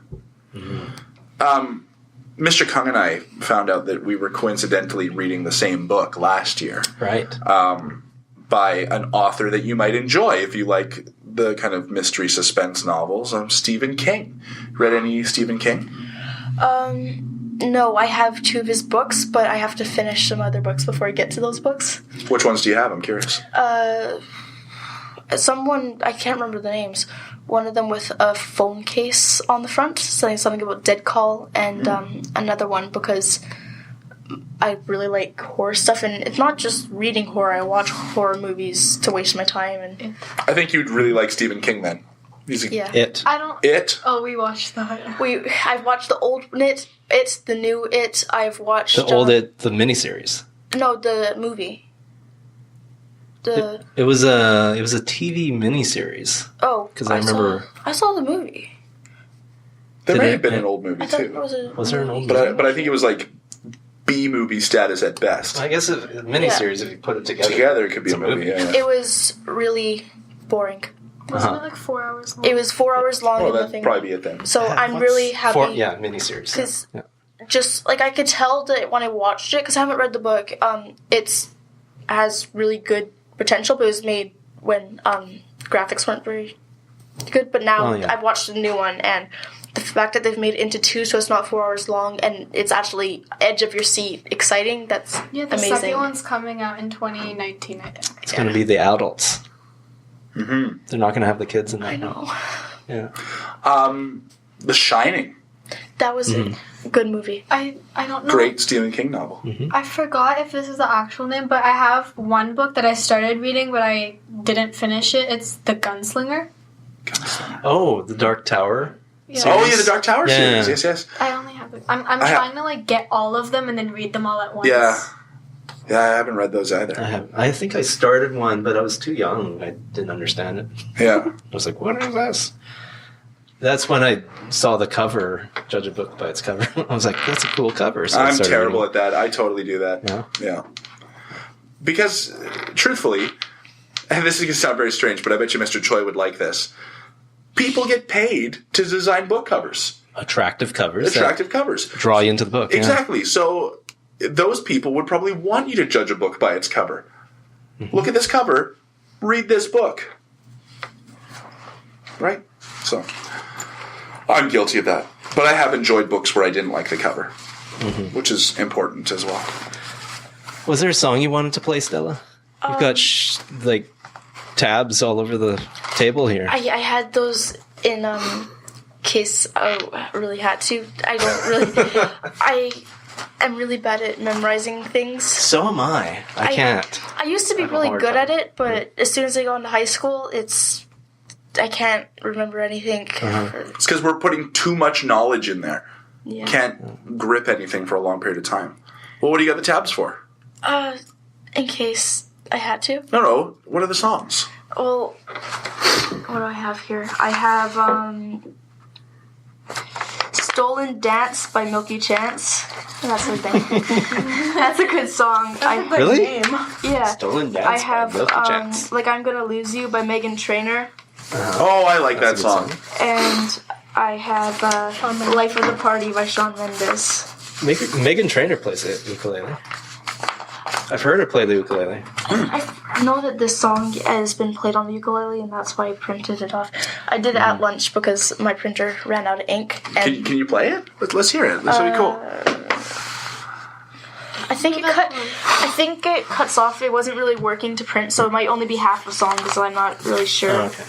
Mr. Kung and I found out that we were coincidentally reading the same book last year Right. by an author that you might enjoy if you like the kind of mystery suspense novels. Stephen King. Read any Stephen King? No, I have 2 of his books, but I have to finish some other books before I get to those books. Which ones do you have? I'm curious. Someone, I can't remember the names. One of them with a phone case on the front, saying something about Dead Call, and another one because I really like horror stuff, and it's not just reading horror. I watch horror movies to waste my time, and I think you'd really like Stephen King then. He's yeah. It. I don't. It. Oh, we watched that. I've watched the old It, the new It. I've watched The old It, the miniseries. No, the movie. It was a TV miniseries. Oh, 'Cause I remember- I saw the movie. There Did may it- have been an old movie I thought too. it was a. Was there an old? But I think it was like B movie status at best. I guess a miniseries if you put it together. Together it could be it's a movie. Yeah. It was really boring. Wasn't it like 4 hours long? It was 4 hours long Well, and that'd nothing. probably be it then. So I'm really happy. Miniseries. Because Yeah. just like I could tell that when I watched it, because I haven't read the book, it's has really good potential, but it was made when graphics weren't very good. But now Oh, yeah. I've watched the new one, and the fact that they've made it into 2, so it's not 4 hours long, and it's actually edge of your seat, exciting. That's Yeah, the amazing. second one's coming out in 2019, I think. It's going to be the adults. Mm-hmm. They're not going to have the kids in that. I know. Yeah. The Shining. That was a good movie. I don't know. Great Stephen King novel. I forgot if this is the actual name, but I have one book that I started reading, but I didn't finish it. It's The Gunslinger. Oh, the Dark Tower. Yeah. Oh yeah, the Dark Tower Yeah. series. Yes. I only have it. I'm I have- trying to like get all of them and then read them all at once. Yeah. Yeah, I haven't read those either. I think I started one, but I was too young. I didn't understand it. Yeah. I was like, what is this? That's when I saw the cover, judge a book by its cover. I was like, that's a cool cover. So I I'm started terrible reading. at that. I totally do that. Yeah. Yeah. Because, truthfully, and this is going to sound very strange, but I bet you Mr. Choi would like this. People get paid to design book covers. Attractive covers. that Attractive covers. draw you into the book. yeah. Exactly. So those people would probably want you to judge a book by its cover. Look at this cover. read this book. Right? So, I'm guilty of that. But I have enjoyed books where I didn't like the cover, which is important as well. Was there a song you wanted to play, Stella? You've got tabs all over the table here. I had those in case I really had to. I don't really. I'm really bad at memorizing things. So am I. I can't. I used to be really good at it, but as soon as I go into high school, I can't remember anything. It's because we're putting too much knowledge in there. Yeah. Can't grip anything for a long period of time. Well, what do you got the tabs for? In case I had to. No. What are the songs? Well, what do I have here? I have Stolen Dance by Milky Chance. That's her thing. That's a good song. Really? Name. Yeah. Stolen Dance I have by Milky Chance. I'm Gonna Lose You by Megan Trainor. Oh, I like that song. And I have Life of the Party by Shawn Mendes. Megan Trainor plays the ukulele. I've heard her play the ukulele. I know that this song has been played on the ukulele, and that's why I printed it off. I did it at lunch because my printer ran out of ink. And Can you play it? Let's hear it. This will be cool. I think it cuts off. It wasn't really working to print, so it might only be half a song, so I'm not really sure. Oh, okay.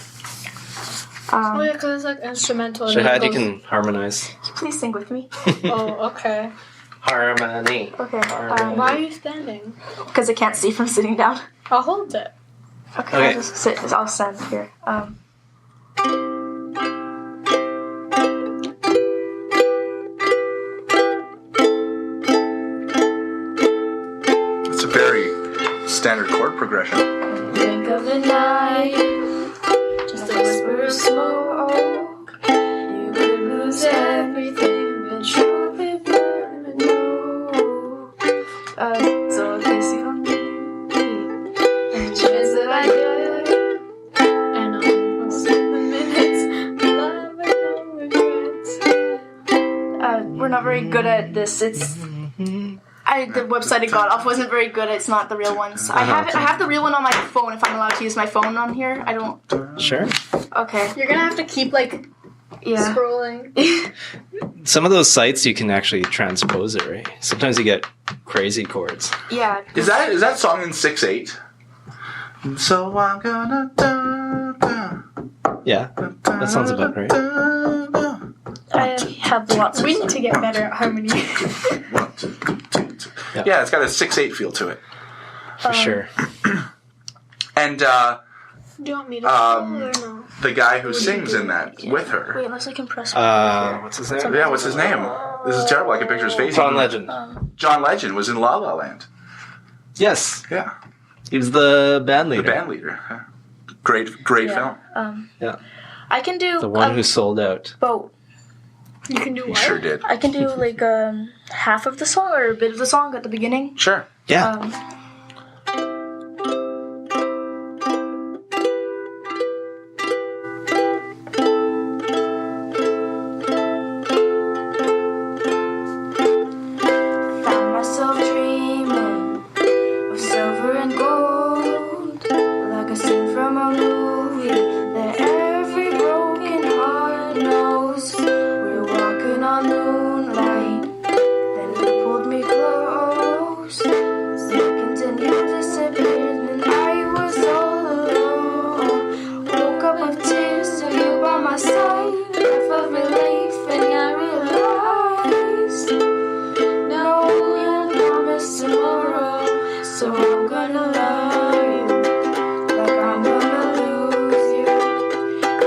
Oh yeah, because it's like instrumental. Shahad, you can harmonize. Please sing with me. Oh, okay. Harmony. Okay. Why are you standing? Because I can't see from sitting down. I'll hold it. Okay. I'll just sit. I'll stand here. It's a very standard chord progression. Think of the night, just a whisper of smoke. You could lose everything, but you'll be burning low. So in case you don't need any chance that I get, And almost 7 minutes. Love with no regrets. we're not very good at this. The website I got off wasn't very good. It's not the real ones. I have the real one on my phone. If I'm allowed to use my phone on here, I don't. Sure. Okay. You're gonna have to keep Yeah. scrolling. Some of those sites you can actually transpose it, right? Sometimes you get crazy chords. Yeah. Is that song in 6/8? So I'm gonna Yeah, that sounds about right. I have lots of We need to get better at harmony. 1, 2, 2, 2. Yeah, it's got a 6/8 feel to it. For sure. And Do you want me to scroll or no? the guy who sings in that with her. Wait, unless I can press. What's his name? Yeah, what's his name? This is terrible. I can picture his face. John Legend. John Legend was in La La Land. Yes, Yeah, he was the band the leader. band leader. Yeah. Great film. Yeah, I can do the one who sold out. boat. You can do He what? sure did. I can do half of the song or a bit of the song at the beginning. Sure. Yeah. Found myself dreaming of silver and gold, like a scene from a movie that every broken heart knows. We're walking on moonlight, then you pulled me close. Seconds and you disappeared, and I was all alone. Woke up with tears of you by my side, breath of relief, and I realized. No, you promised tomorrow, so I'm gonna love you like I'm gonna lose you.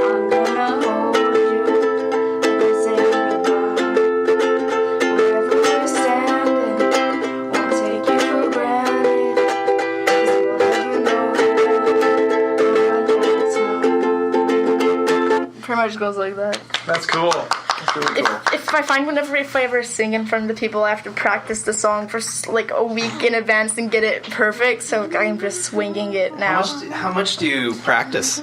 I'm gonna hold you like I say goodbye. Wherever we're standing, won't take you for granted. 'Cause I will let you know that pretty much goes like that. That's cool. That's really cool. If I ever sing in front of the people, I have to practice the song for a week in advance and get it perfect. So I'm just swinging it now. How much do you practice?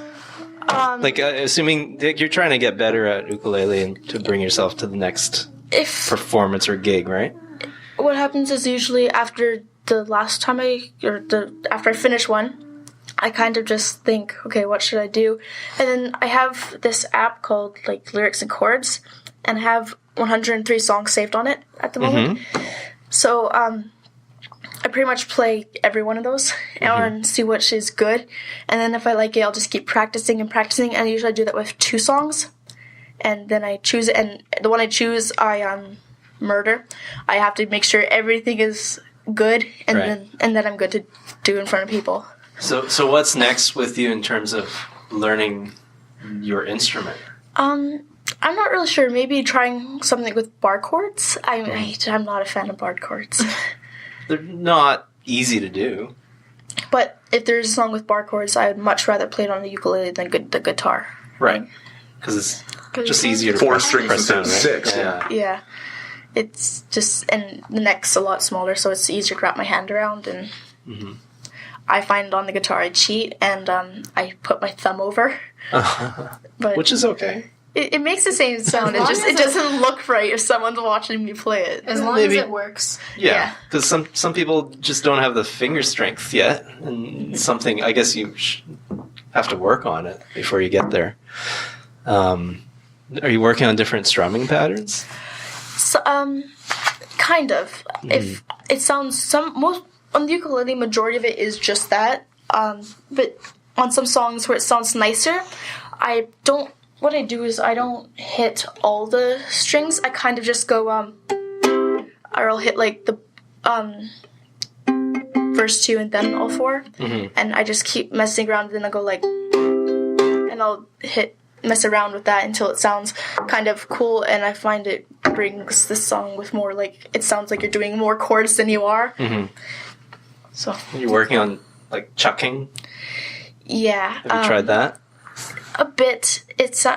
Assuming that you're trying to get better at ukulele and to bring yourself to the next If performance or gig, right? what happens is usually after the last time after I finish one, I kind of just think, okay, what should I do? And then I have this app called like Lyrics and Chords, and I have 103 songs saved on it at the moment. So I pretty much play every one of those and see which is good. And then if I like it, I'll just keep practicing and practicing. And I usually do that with 2 songs. And then I choose it. And the one I choose, I murder. I have to make sure everything is good, and then I'm good to do in front of people. So what's next with you in terms of learning your instrument? I'm not really sure. Maybe trying something with bar chords. I'm not a fan of bar chords. They're not easy to do. But if there's a song with bar chords, I would much rather play it on the ukulele than the guitar. Right. Because it's just easier to 4 strings press instead down, of right? 6. Yeah. It's just, and the neck's a lot smaller, so it's easier to wrap my hand around. And I find on the guitar I cheat, and I put my thumb over. But which is okay. It makes the same sound. It doesn't look right if someone's watching me play it. As long as it works. Yeah, because some people just don't have the finger strength yet, and something I guess you have to work on it before you get there. Are you working on different strumming patterns? So, kind of. If it sounds most on the ukulele, majority of it is just that. But on some songs where it sounds nicer, what I do is I don't hit all the strings. I kind of just go, or I'll hit like the verse 2 and then all 4. And I just keep messing around, and then I'll go like, and I'll mess around with that until it sounds kind of cool, and I find it brings the song with more like, it sounds like you're doing more chords than you are. So you're working on like chucking? Yeah. Have you tried that? A bit.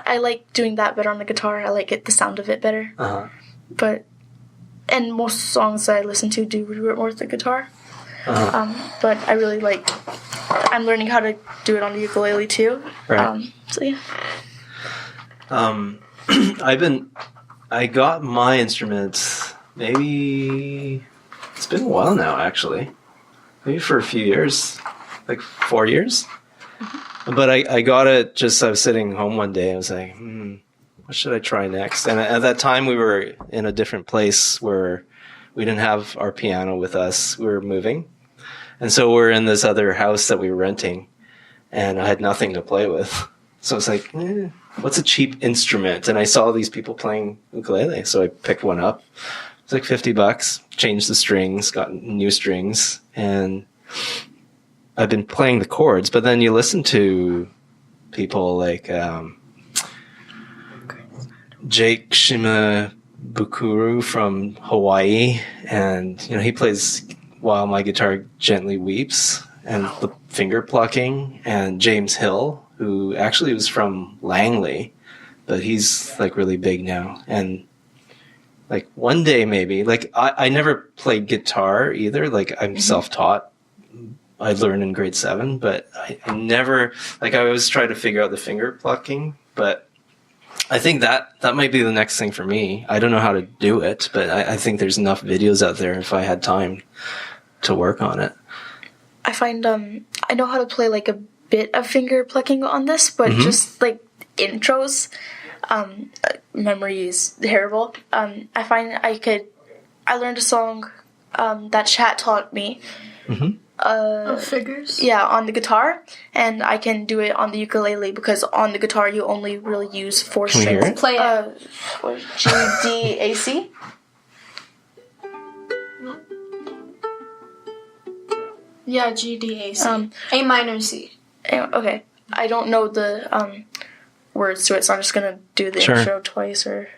I like doing that better on the guitar. I like the sound of it better. And most songs I listen to do it more with the guitar. But I really I'm learning how to do it on the ukulele too. Right. So yeah. I got my instruments maybe, it's been a while now actually. Maybe for a few years, like 4 years. But I got it I was sitting home one day, I was like, what should I try next? And at that time we were in a different place where we didn't have our piano with us. We were moving. And so we're in this other house that we were renting, and I had nothing to play with. So I was like, what's a cheap instrument? And I saw these people playing ukulele, so I picked one up. It's like $50, changed the strings, got new strings, and I've been playing the chords. But then you listen to people like Jake Shimabukuro from Hawaii, and he plays While My Guitar Gently Weeps, and the finger plucking, and James Hill, who actually was from Langley, but he's like really big now. And like one day maybe, like I never played guitar either. Like I'm self-taught. I learned in grade 7, but I never, I always try to figure out the finger plucking, but I think that might be the next thing for me. I don't know how to do it, but I think there's enough videos out there if I had time to work on it. I find I know how to play like a bit of finger plucking on this, but just like intros, memory is terrible. I find I learned a song that Chahat taught me. Figures? Yeah, on the guitar, and I can do it on the ukulele because on the guitar you only really use 4 Can we strings. hear it? Play it. G, D, A, C. Yeah, G, D, A, C. A minor, C. Okay, I don't know the words to it, so I'm just gonna do the intro twice or.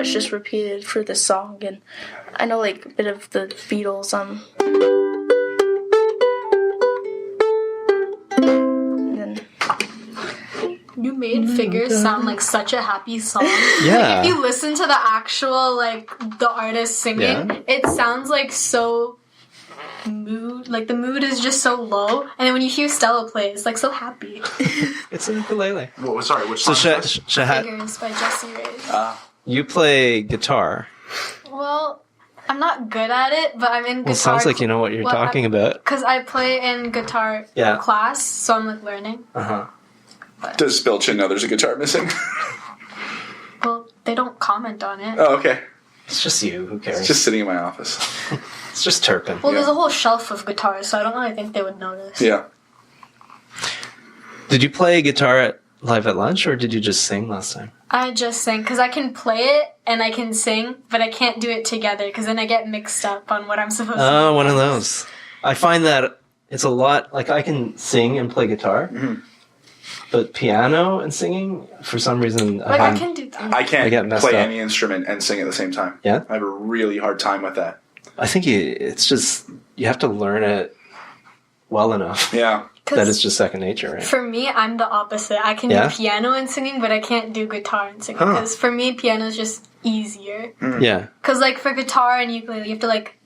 Just repeated for this song, and I know like a bit of the Beatles. And then You made Figures sound like such a happy song. Yeah. Like, if you listen to the actual the artist singing, it sounds like so mood. Like, the mood is just so low. And then when you hear Stella play, it's, like, so happy. It's an ukulele. Sorry, which So, song? is this? Chahat, Figures by Jesse Reyes. you play guitar. Well, I'm not good at it, but I'm in guitar. Well, it sounds like you know what you're talking about. Because I play in guitar Yeah. class, so I'm, like, learning. Uh-huh. Does Spilchin know there's a guitar missing? Well, they don't comment on it. Oh, okay. It's just you. Who cares? It's just sitting in my office. It's just Turpin. Well, there's Yeah. a whole shelf of guitars, so I don't really think they would notice. Yeah. Did you play guitar live at lunch, or did you just sing last time? I just sing, because I can play it and I can sing, but I can't do it together, because then I get mixed up on what I'm supposed to do. Oh, one of those. I find that it's a lot, like I can sing and play guitar, but piano and singing, for some reason, Like, I can do that. I can't get messed play up. any instrument and sing at the same time. Yeah? I have a really hard time with that. I think it's just, you have to learn it well enough Yeah. that it's just second nature, right? For me, I'm the opposite. I can Yeah? do piano and singing, but I can't do guitar and singing. Huh. Because for me, piano is just easier. Yeah. Because, like, for guitar and ukulele, you have to, like,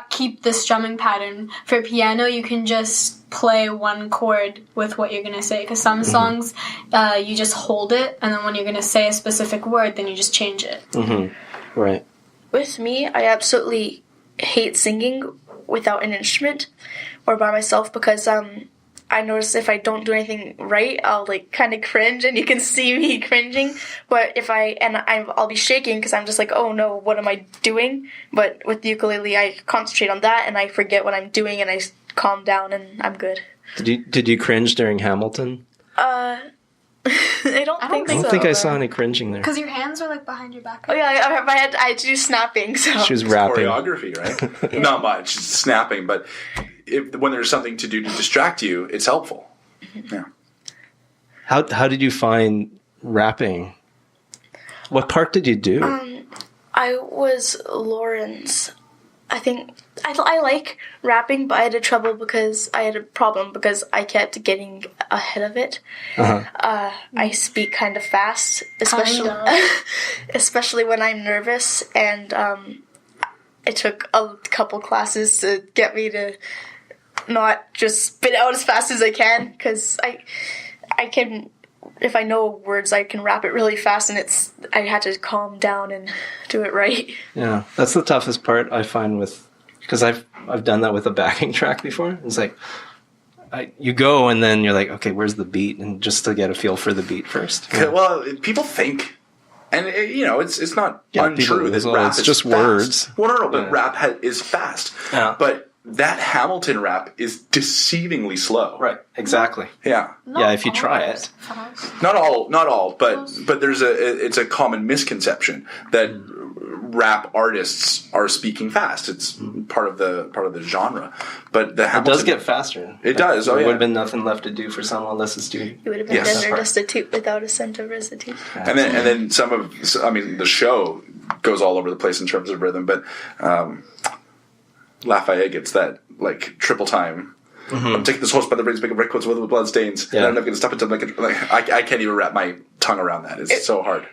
keep the strumming pattern. For piano, you can just play one chord with what you're going to say. Because some songs, you just hold it, and then when you're going to say a specific word, then you just change it. Mm-hmm. Right. With me, I absolutely hate singing without an instrument or by myself because I notice if I don't do anything right, I'll like kind of cringe, and you can see me cringing. But if I'll be shaking because I'm just like, oh no, what am I doing? But with the ukulele, I concentrate on that and I forget what I'm doing and I calm down and I'm good. Did you cringe during Hamilton? I don't think I don't so. think I saw any cringing there. Because your hands are, like, behind your back. Oh yeah, I had to do snapping. So She was rapping. Choreography, right? Not much. It's snapping, but when there's something to do to distract you, it's helpful. Yeah. How did you find rapping? What part did you do? I was Lauren's. I think I like rapping, but I had a problem because I kept getting ahead of it. I speak kind of fast, especially when I'm nervous, and it took a couple classes to get me to not just spit out as fast as I can, because I can. If I know words, I can rap it really fast, and I had to calm down and do it right. Yeah, that's the toughest part I find because I've done that with a backing track before. It's like you go and then you're like, okay, where's the beat? And just to get a feel for the beat first. Yeah. Well, people think, and it's not untrue that people- rap it's is just fast. words. Well, no, but Yeah. rap is fast. Yeah. But that Hamilton rap is deceivingly slow. Right, exactly. Yeah. Yeah, if you try it. Not all, but it's a common misconception that rap artists are speaking fast. It's part of the genre. But the It Hamilton does get faster. It does. Oh, There yeah. would have been nothing left to do for someone unless it's due. You would have been Yes. dead or destitute without a cent of residue. And then the show goes all over the place in terms of rhythm, but Lafayette gets that like triple time. I'm taking this horse by the reins, making red coats with blood stains, and I'm not going to stop it until I can't even wrap my tongue around that. It's so hard.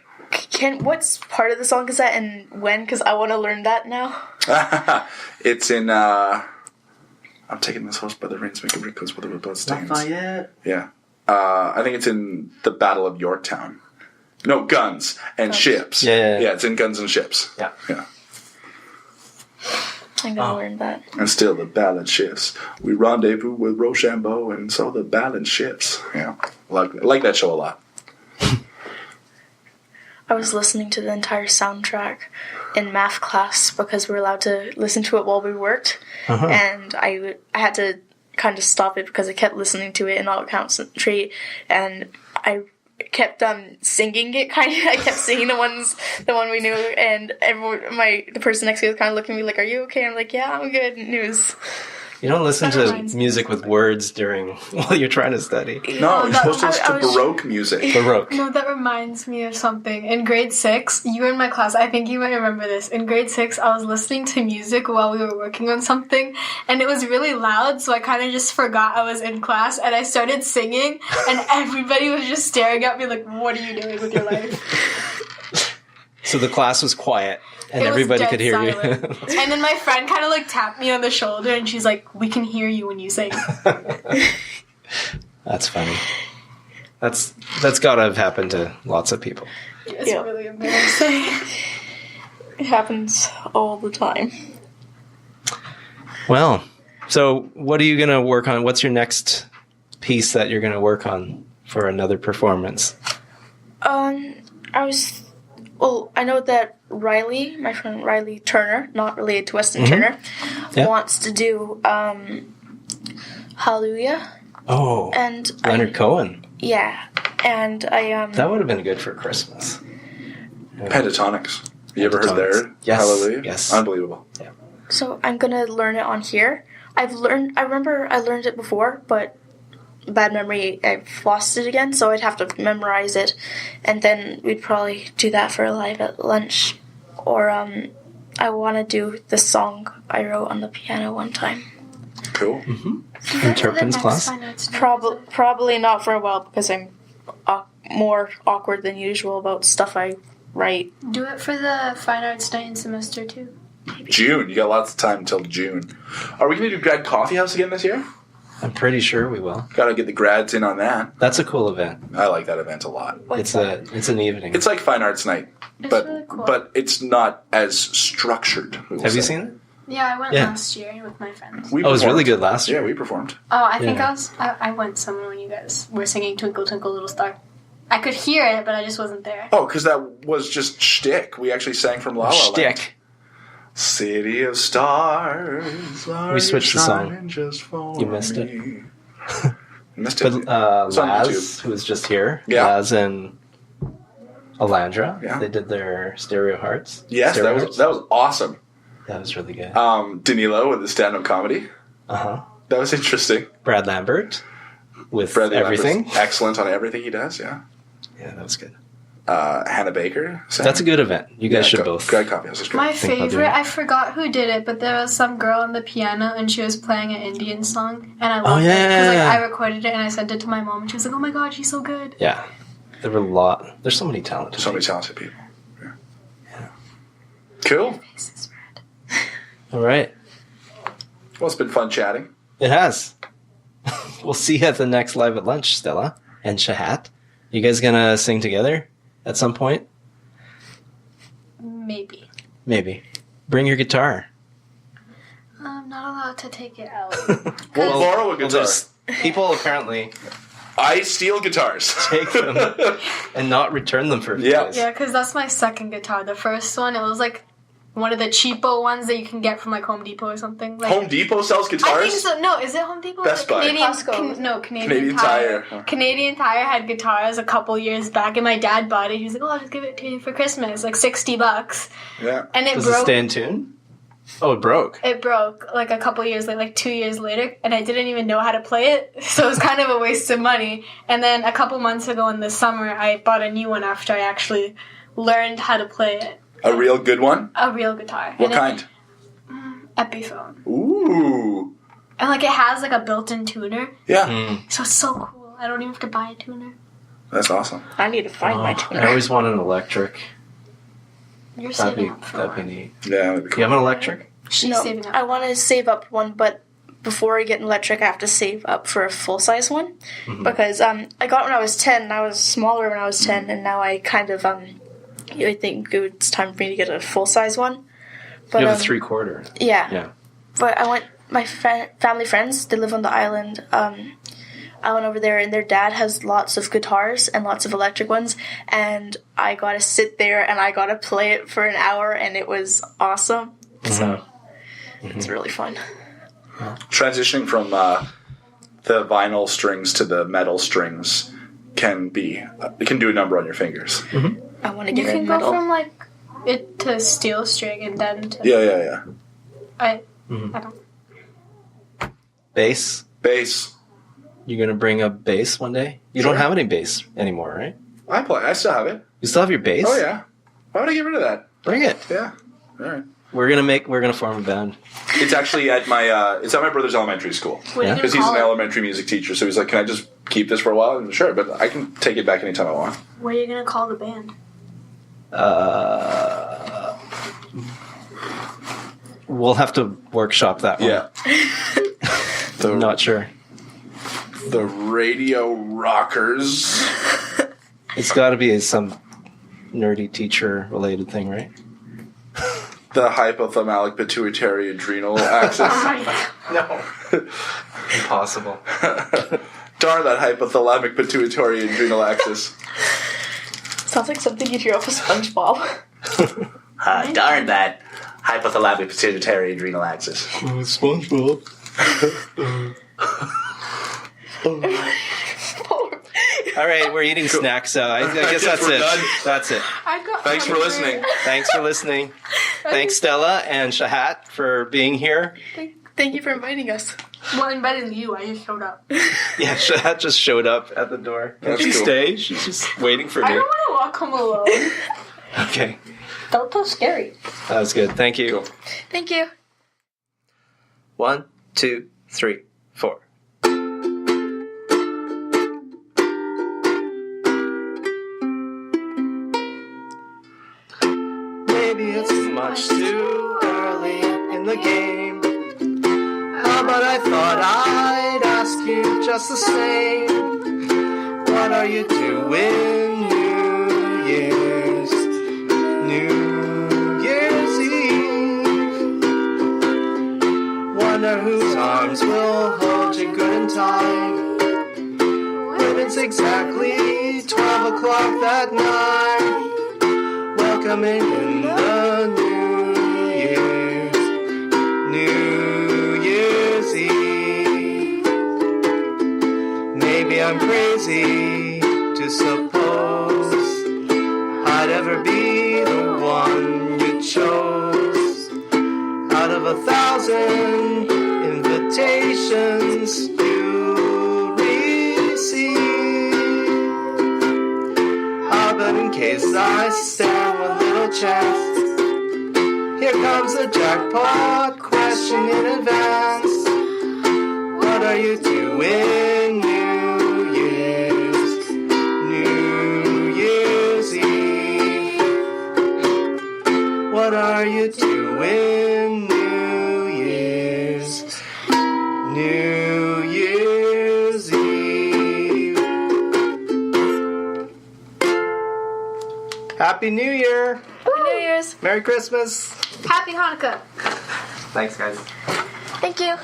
What's part of the song is that, and when? Because I want to learn that now. It's in. I'm taking this horse by the reins, making red coats with blood stains. Lafayette. Yeah, I think it's in the Battle of Yorktown. No, Guns and Ships. Yeah. It's in Guns and Ships. Yeah. I'm going to learn that. And still the balance shifts. We rendezvous with Rochambeau, and so the balance shifts. Yeah, like that show a lot. I was listening to the entire soundtrack in math class because we were allowed to listen to it while we worked. And I had to kind of stop it because I kept listening to it and not concentrate. And I kept singing it I kept singing the one we knew, and the person next to me was kind of looking at me like, are you okay? I'm like, yeah, I'm good. And it was You don't listen That to reminds me. music with words while you're trying to study. No, you're supposed to listen I to was- Baroque music. Baroque. No, that reminds me of something. In grade 6, you were in my class. I think you might remember this. In grade 6, I was listening to music while we were working on something, and it was really loud, so I kind of just forgot I was in class, and I started singing, and everybody was just staring at me like, what are you doing with your life? So the class was quiet, and It was everybody dead could hear silent. you. And then my friend kind of like tapped me on the shoulder, and she's like, "We can hear you when you sing." That's funny. That's got to have happened to lots of people. It's Yeah. really embarrassing. It happens all the time. Well, so what are you going to work on? What's your next piece that you're going to work on for another performance? I know that Riley, my friend Riley Turner, not related to Weston Mm-hmm. Turner, Yeah. wants to do Hallelujah. Oh, And Leonard Cohen. and I That would have been good for Christmas. Pentatonics. You ever heard their Yes. Hallelujah? Yes. Unbelievable. so I'm gonna learn it on here. I remember I learned it before, but bad memory, I've lost it again, so I'd have to memorize it, and then we'd probably do that for live at lunch. Or I want to do the song I wrote on the piano one time. Cool. In Turpin's class? Probably not for a while because I'm more awkward than usual about stuff I write. Do it for the Fine Arts Night in semester 2. June. You got lots of time until June. Are we going to do Grad Coffee House again this year? I'm pretty sure we will. Got to get the grads in on that. That's a cool event. I like that event a lot. It's an evening. It's like Fine Arts Night, It's but really cool. but it's not as structured. we will Have you say. seen it? Yeah, I went Yeah. last year with my friends. We Oh, it was really performed. good last year. Yeah, we performed. Oh, I think Yeah. I went somewhere when you guys were singing Twinkle Twinkle Little Star. I could hear it, but I just wasn't there. Oh, because that was just shtick. We actually sang from La La Land. Shtick. City of Stars. We switched the song. shining just for You missed it. me. Missed it. But It's on Laz, YouTube. who was just here, Yeah. Laz and Alandra, Yeah. they did their Stereo Hearts. Yes, Stereo that Hearts. was awesome. That was really good. Danilo with the stand-up comedy. Uh-huh. That was interesting. Brad Lambert with Bradley everything. Lambert's excellent on everything he does, yeah. Yeah, that was good. Hannah Baker. sang. That's a good event. You guys should both. Grad Coffee House is great. My think I'll do favorite, it. I forgot who did it, but there was some girl on the piano and she was playing an Indian song, and I loved it because yeah. I recorded it and I sent it to my mom, and she was like, "Oh my god, she's so good." Yeah. There were a lot. There's so many talented So many people. talented people. Yeah. Cool. All right. Well, it's been fun chatting. It has. We'll see you at the next Live at Lunch, Stella and Chahat. You guys gonna sing together at some point? Maybe. Maybe. Bring your guitar. I'm not allowed to take it out. We'll borrow a guitar. there's people apparently I steal guitars. take them and not return them for a few Yeah. days. Yeah, because that's my second guitar. The first one, it was like one of the cheapo ones that you can get from like Home Depot or something. Like, Home Depot sells guitars? I think so. No, is it Home Depot? Best Buy. Canadian, Costco. Canadian Tire. Tire. Canadian Tire had guitars a couple years back, and my dad bought it. He was like, "Oh, I'll just give it to you for Christmas, like $60." Yeah. And it Does broke. it stay in tune? Oh, it broke. It broke like a couple years later, like 2 years later, and I didn't even know how to play it, so it was kind of a waste of money. And then a couple months ago in the summer, I bought a new one after I actually learned how to play it. A real good one? A real guitar. What And it- kind? Epiphone. Ooh. And like it has like a built-in tuner, Yeah. so it's so cool. I don't even have to buy a tuner. That's awesome. I need to find my I tuner. always want an electric. You're That'd saving be up for that'd be one. neat. Yeah, that'd be Do cool. you have an electric? She's No, saving up. I want to save up one, but before I get an electric, I have to save up for a full-size one. Because I got it when I was 10, and I was smaller when I was 10, and now I kind of, I think it's time for me to get a full-size one. But, You have a 3/4. Yeah. Yeah. But I went, my family friends, they live on the island. I went over there, and their dad has lots of guitars and lots of electric ones, and I got to sit there and I got to play it for an hour, and it was awesome. So it's really fun. Transitioning from the vinyl strings to the metal strings can be it can do a number on your fingers. I want to You get can in go metal. from like it to steel string and then to Yeah. I don't. Bass. Bass. You're gonna bring a bass one day? You Sure. don't have any bass anymore, right? I play. I still have it. You still have your bass? Oh yeah. Why would I get rid of that? Bring it. Yeah. All right. We're gonna form a band. It's actually at my it's at my brother's elementary school What are Yeah. you because gonna he's an call it? elementary music teacher. So he's like, "Can I just keep this for a while?" And sure, but I can take it back anytime I want. What are you gonna call the band? We'll have to workshop that one. Yeah. I'm not sure. The Radio Rockers. It's got to be some nerdy teacher related thing, right? The hypothalamic pituitary adrenal axis. No. Impossible. Darn that hypothalamic pituitary adrenal axis. Sounds like something you'd hear off of SpongeBob. Darn that hypothalamic pituitary adrenal axis. SpongeBob. All right, we're eating snacks, so I guess that's we're it. done. That's it. Thanks for listening. Thanks for listening. Thanks, Stella and Chahat, for being here. Thank you for inviting us. Well, inviting you, I just showed up. Yeah, Chahat just showed up at the door. Can That's she cool. stay? She's just waiting for I me. don't want to walk home alone. Okay, That was scary. that was good. Thank you. Cool. Thank you. 1, 2, 3, 4. Maybe it's much too early in the game. But I thought I'd ask you just the same. What are you doing New Year's? New Year's Eve. Wonder whose arms will hold you good and tight when it's exactly 12 o'clock that night. Welcoming in the New Year's, New Year's Eve. Maybe I'm crazy to suppose I'd ever be the one you chose. Out of 1,000 invitations you receive, but in case I stand a little chance, here comes the jackpot question in advance. What are you doing New Year's? New Year's Eve. What are you doing New Year's? New Year's Eve. Happy New Year! Happy New Year's. Merry Christmas! Happy Hanukkah. Thanks, guys. Thank you.